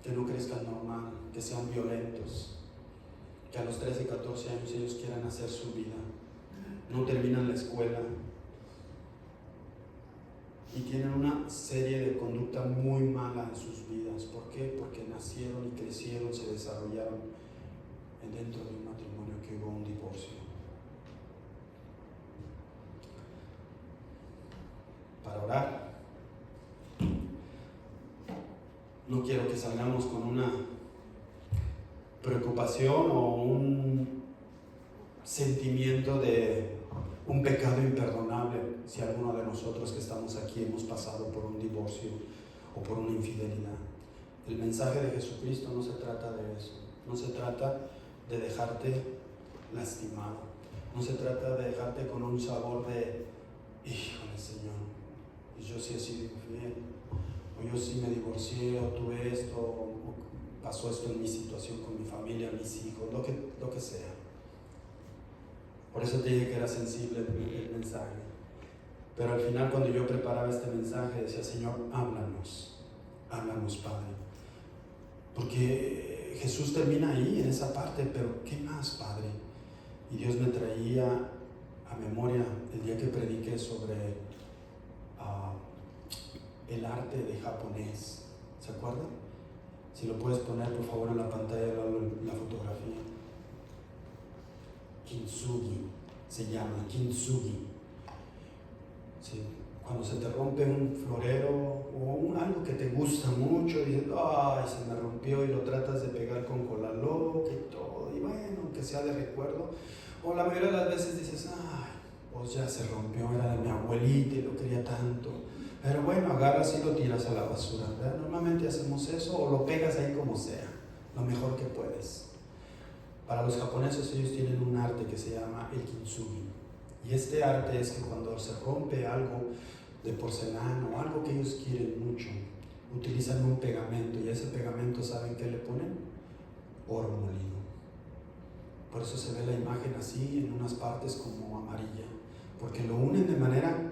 que no crezcan normal, que sean violentos, que a los 13, 14 años ellos quieran hacer su vida. no terminan la escuela y tienen una serie de conducta muy mala en sus vidas. ¿Por qué? Porque nacieron y crecieron, se desarrollaron dentro de un matrimonio que hubo un divorcio. Para orar, no quiero que salgamos con una preocupación o un sentimiento de un pecado imperdonable si alguno de nosotros que estamos aquí hemos pasado por un divorcio o por una infidelidad. El mensaje de Jesucristo no se trata de eso, no se trata de dejarte lastimado, no se trata de dejarte con un sabor de híjole Señor, yo sí he sido infiel, o yo sí me divorcié, o tuve esto, o pasó esto en mi situación con mi familia, mis hijos, lo que sea. Por eso te dije que era sensible el mensaje. Pero al final, cuando yo preparaba este mensaje, decía, Señor, háblanos Padre. Porque Jesús termina ahí, en esa parte, pero ¿qué más, Padre? Y Dios me traía a memoria el día que prediqué sobre el arte de japonés. ¿Se acuerdan? Si lo puedes poner, por favor, en la pantalla, la fotografía. Kintsugi, se llama Kintsugi. Sí. Cuando se te rompe un florero o algo que te gusta mucho y dices, ay, se me rompió, y lo tratas de pegar con cola loca y todo, y bueno, que sea de recuerdo, o la mayoría de las veces dices, ay, pues ya se rompió, era de mi abuelita y lo quería tanto, pero bueno, agarras y lo tiras a la basura, ¿verdad? Normalmente hacemos eso, o lo pegas ahí como sea, lo mejor que puedes. Para los japoneses, ellos tienen un arte que se llama el kintsugi, y este arte es que cuando se rompe algo de porcelana o algo que ellos quieren mucho, utilizan un pegamento, y a ese pegamento, ¿saben qué le ponen? Oro molido. Por eso se ve la imagen así, en unas partes como amarilla, porque lo unen de manera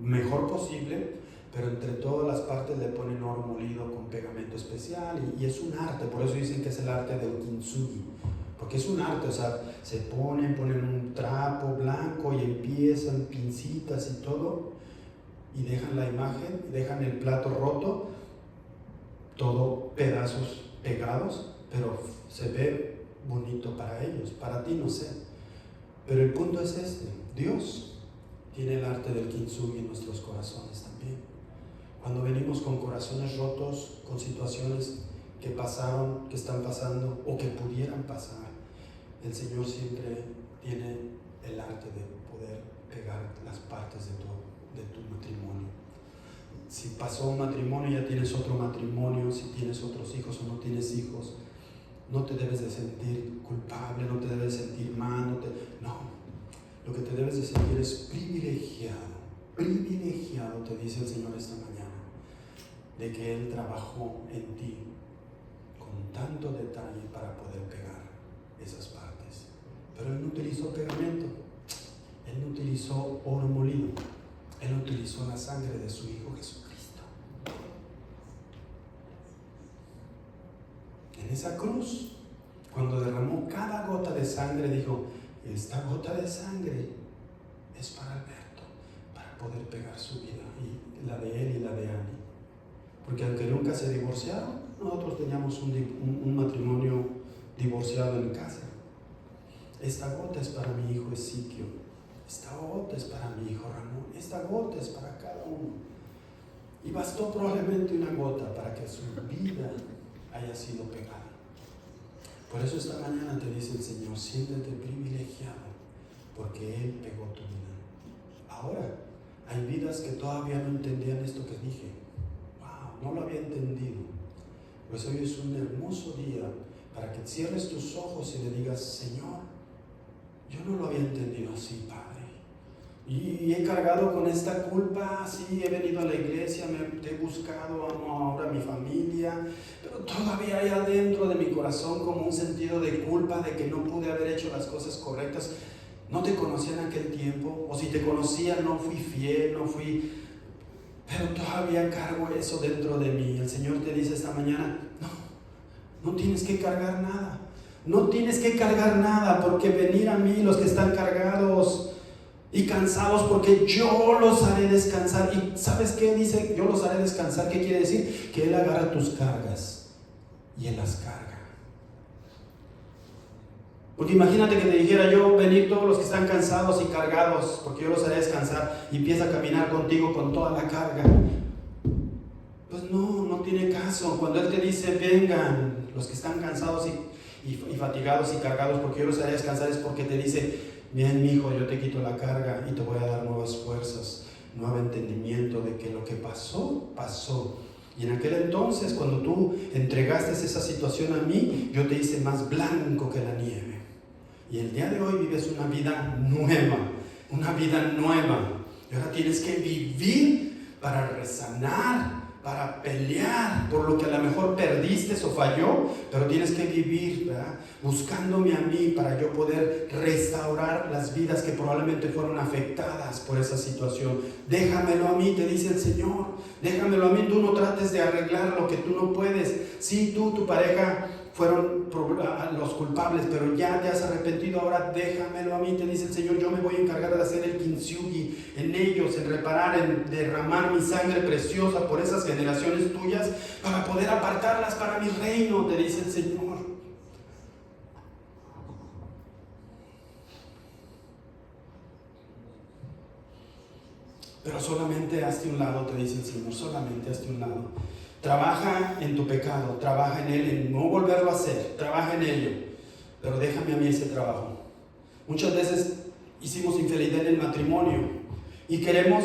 mejor posible, pero entre todas las partes le ponen oro molido con pegamento especial, y es un arte. Por eso dicen que es el arte del kintsugi, porque es un arte. O sea, se ponen un trapo blanco y empiezan pincitas y todo, y dejan la imagen, dejan el plato roto, todo pedazos pegados, pero se ve bonito para ellos, para ti no sé. Pero el punto es este: Dios tiene el arte del kintsugi en nuestros corazones también. Cuando venimos con corazones rotos, con situaciones que pasaron, que están pasando o que pudieran pasar, el Señor siempre tiene el arte de poder pegar las partes de tu matrimonio. Si pasó un matrimonio, ya tienes otro matrimonio. Si tienes otros hijos o no tienes hijos, no te debes de sentir culpable, no te debes de sentir mal, no. Lo que te debes de sentir es privilegiado. Privilegiado, te dice el Señor esta mañana, de que Él trabajó en ti con tanto detalle para poder pegar esas partes. Pero Él no utilizó pegamento, Él no utilizó oro molido, Él utilizó la sangre de su Hijo Jesucristo. En esa cruz, cuando derramó cada gota de sangre, dijo, esta gota de sangre es para Alberto, para poder pegar su vida, y la de él y la de Ani. Porque aunque nunca se divorciaron, nosotros teníamos un matrimonio divorciado en casa. Esta gota es para mi hijo Ezequiel, esta gota es para mi hijo Ramón, esta gota es para cada uno. Y bastó probablemente una gota para que su vida haya sido pegada. Por eso esta mañana te dice el Señor, siéntete privilegiado, porque Él pegó tu vida. Ahora, hay vidas que todavía no entendían esto que dije. Wow, no lo había entendido. Pues hoy es un hermoso día para que cierres tus ojos y le digas, Señor, yo no lo había entendido así, Padre. Y he cargado con esta culpa, sí, he venido a la iglesia, te he buscado, amo ahora a mi familia, pero todavía hay adentro de mi corazón como un sentido de culpa de que no pude haber hecho las cosas correctas. No te conocía en aquel tiempo, o si te conocía no fui fiel, pero todavía cargo eso dentro de mí. El Señor te dice esta mañana, no tienes que cargar nada. No tienes que cargar nada, porque venir a mí los que están cargados y cansados, porque yo los haré descansar. ¿Y sabes qué dice? Yo los haré descansar. ¿Qué quiere decir? Que Él agarra tus cargas y Él las carga. Porque imagínate que te dijera yo, venir todos los que están cansados y cargados, porque yo los haré descansar, y empieza a caminar contigo con toda la carga. Pues no tiene caso. Cuando Él te dice, vengan los que están cansados y fatigados y cargados, porque yo los haré descansar, es porque te dice, bien, mi hijo, yo te quito la carga y te voy a dar nuevas fuerzas, nuevo entendimiento de que lo que pasó, pasó. Y en aquel entonces, cuando tú entregaste esa situación a mí, yo te hice más blanco que la nieve. Y el día de hoy vives una vida nueva, una vida nueva. Y ahora tienes que vivir para resanar, para pelear por lo que a lo mejor perdiste o falló, pero tienes que vivir, ¿verdad?, buscándome a mí para yo poder restaurar las vidas que probablemente fueron afectadas por esa situación. Déjamelo a mí, te dice el Señor, déjamelo a mí. Tú no trates de arreglar lo que tú no puedes. Sí, tú, tu pareja fueron los culpables, pero ya te has arrepentido. Ahora déjamelo a mí, te dice el Señor. Yo me voy a encargar de hacer el kintsugi en ellos, en reparar, en derramar mi sangre preciosa por esas generaciones tuyas, para poder apartarlas para mi reino, te dice el Señor. Pero solamente hazte un lado, te dice el Señor, solamente hazte un lado. Trabaja en tu pecado, trabaja en él, en no volverlo a hacer, trabaja en ello, pero déjame a mí ese trabajo. Muchas veces hicimos infidelidad en el matrimonio y queremos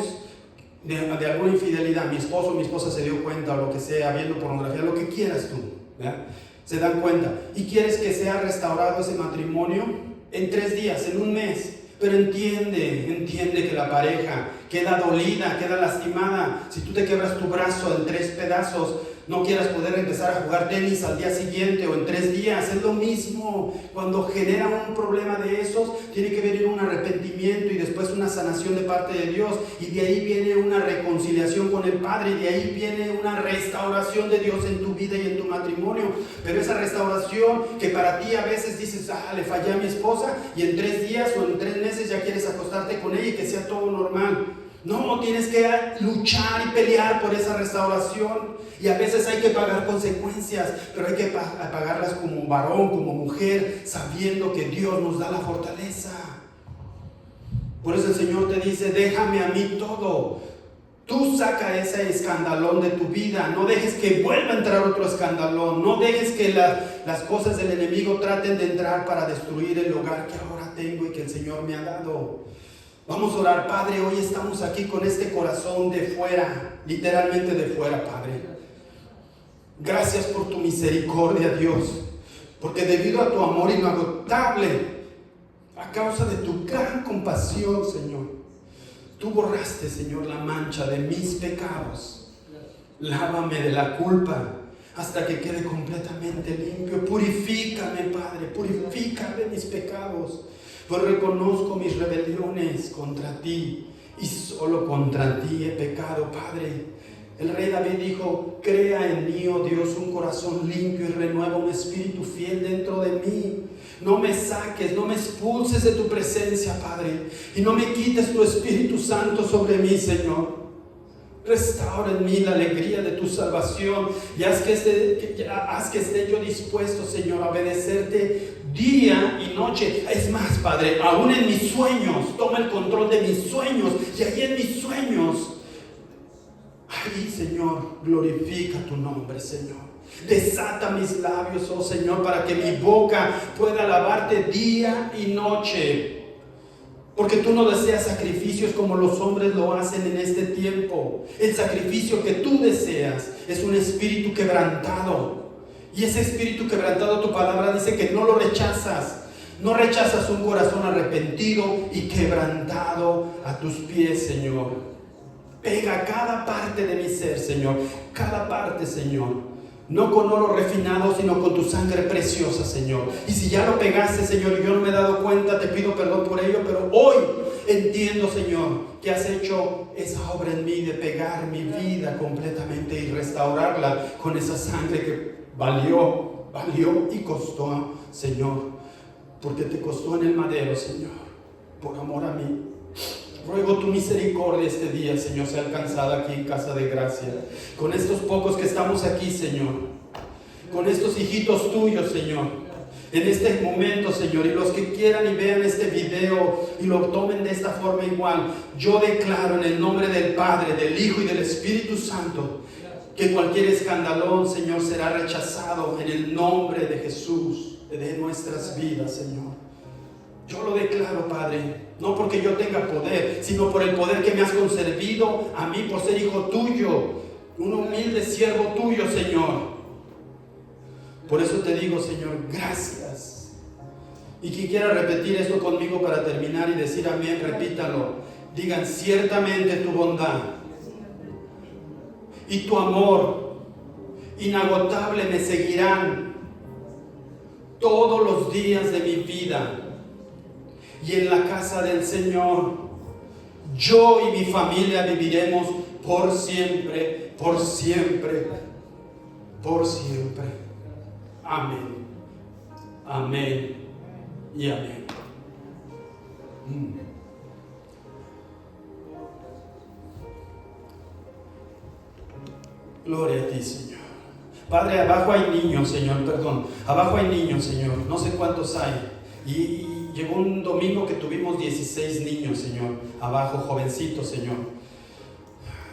de alguna infidelidad, mi esposo o mi esposa se dio cuenta, o lo que sea, viendo pornografía, lo que quieras tú, ¿verdad?, se dan cuenta, y quieres que sea restaurado ese matrimonio en 3 días, en un mes. Pero entiende que la pareja queda dolida, queda lastimada. Si tú te quebras tu brazo en 3 pedazos, no quieras poder empezar a jugar tenis al día siguiente o en 3 días. Es lo mismo. Cuando genera un problema de esos, tiene que venir un arrepentimiento y después una sanación de parte de Dios. Y de ahí viene una reconciliación con el Padre. Y de ahí viene una restauración de Dios en tu vida y en tu matrimonio. Pero esa restauración que para ti a veces dices, le fallé a mi esposa, y en 3 días o en 3 meses ya quieres acostarte con ella y que sea todo normal. No, tienes que luchar y pelear por esa restauración. Y a veces hay que pagar consecuencias, pero hay que pagarlas como varón, como mujer, sabiendo que Dios nos da la fortaleza. Por eso el Señor te dice, déjame a mí todo. Tú saca ese escandalón de tu vida. No dejes que vuelva a entrar otro escandalón. No dejes que las cosas del enemigo traten de entrar para destruir el hogar que ahora tengo y que el Señor me ha dado. Vamos a orar. Padre, hoy estamos aquí con este corazón de fuera, literalmente de fuera, Padre. Gracias por tu misericordia, Dios, porque debido a tu amor inagotable, a causa de tu gran compasión, Señor, tú borraste, Señor, la mancha de mis pecados. Lávame de la culpa hasta que quede completamente limpio. Purifícame, Padre, purifícame mis pecados, pues reconozco mis rebeliones contra ti y solo contra ti he pecado, Padre. El rey David dijo, crea en mí, oh Dios, un corazón limpio y renueva un espíritu fiel dentro de mí. No me saques, no me expulses de tu presencia, Padre, y no me quites tu Espíritu Santo sobre mí, Señor. Restaura en mí la alegría de tu salvación y haz que esté yo dispuesto, Señor, a obedecerte día y noche. Es más, Padre, aún en mis sueños, toma el control de mis sueños, y ahí en mis sueños, ahí, Señor, glorifica tu nombre, Señor. Desata mis labios, oh Señor, para que mi boca pueda alabarte día y noche. Porque tú no deseas sacrificios como los hombres lo hacen en este tiempo. El sacrificio que tú deseas es un espíritu quebrantado. Y ese espíritu quebrantado, tu palabra dice que no lo rechazas. No rechazas un corazón arrepentido y quebrantado a tus pies, Señor. Pega cada parte de mi ser, Señor, cada parte, Señor. No con oro refinado, sino con tu sangre preciosa, Señor. Y si ya lo pegaste, Señor, y yo no me he dado cuenta, te pido perdón por ello, pero hoy entiendo, Señor, que has hecho esa obra en mí de pegar mi vida completamente y restaurarla con esa sangre que valió y costó, Señor, porque te costó en el madero, Señor, por amor a mí. Ruego tu misericordia este día, Señor, sea alcanzada aquí en Casa de Gracia. Con estos pocos que estamos aquí, Señor. Con estos hijitos tuyos, Señor. En este momento, Señor. Y los que quieran y vean este video y lo tomen de esta forma igual. Yo declaro en el nombre del Padre, del Hijo y del Espíritu Santo que cualquier escandalón, Señor, será rechazado en el nombre de Jesús, de nuestras vidas, Señor. Yo lo declaro, Padre, no porque yo tenga poder, sino por el poder que me has concedido a mí por ser hijo tuyo, un humilde siervo tuyo, Señor. Por eso te digo, Señor, gracias. Y quien quiera repetir esto conmigo para terminar y decir amén, repítalo. Digan, ciertamente tu bondad y tu amor inagotable me seguirán todos los días de mi vida. Y en la casa del Señor, yo y mi familia viviremos por siempre, por siempre, por siempre. Amén. Amén y amén. Gloria a ti, Señor. Padre, abajo hay niños, Señor, perdón. Abajo hay niños, Señor. No sé cuántos hay. Y llegó un domingo que tuvimos 16 niños, Señor, abajo, jovencitos, Señor.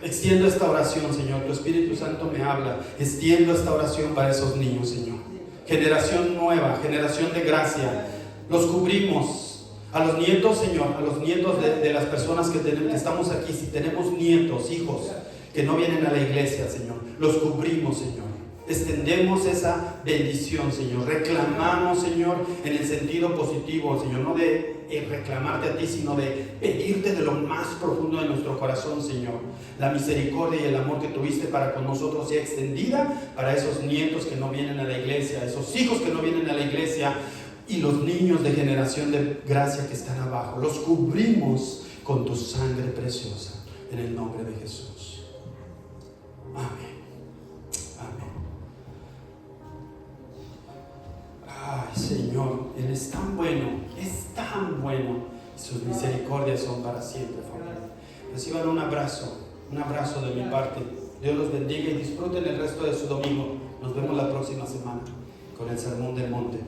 Extiendo esta oración, Señor. Tu Espíritu Santo me habla. Extiendo esta oración para esos niños, Señor. Generación nueva, generación de gracia. Los cubrimos. A los nietos, Señor, a los nietos de las personas que estamos aquí. Si tenemos nietos, hijos que no vienen a la iglesia, Señor, los cubrimos, Señor. Extendemos esa bendición, Señor. Reclamamos, Señor, en el sentido positivo, Señor, no de reclamarte a ti, sino de pedirte de lo más profundo de nuestro corazón, Señor. La misericordia y el amor que tuviste para con nosotros sea extendida para esos nietos que no vienen a la iglesia, esos hijos que no vienen a la iglesia y los niños de generación de gracia que están abajo. Los cubrimos con tu sangre preciosa, en el nombre de Jesús. Amén. Ay, Señor, Él es tan bueno, sus misericordias son para siempre, familia. Reciban un abrazo de mi parte. Dios los bendiga y disfruten el resto de su domingo. Nos vemos la próxima semana con el Sermón del Monte.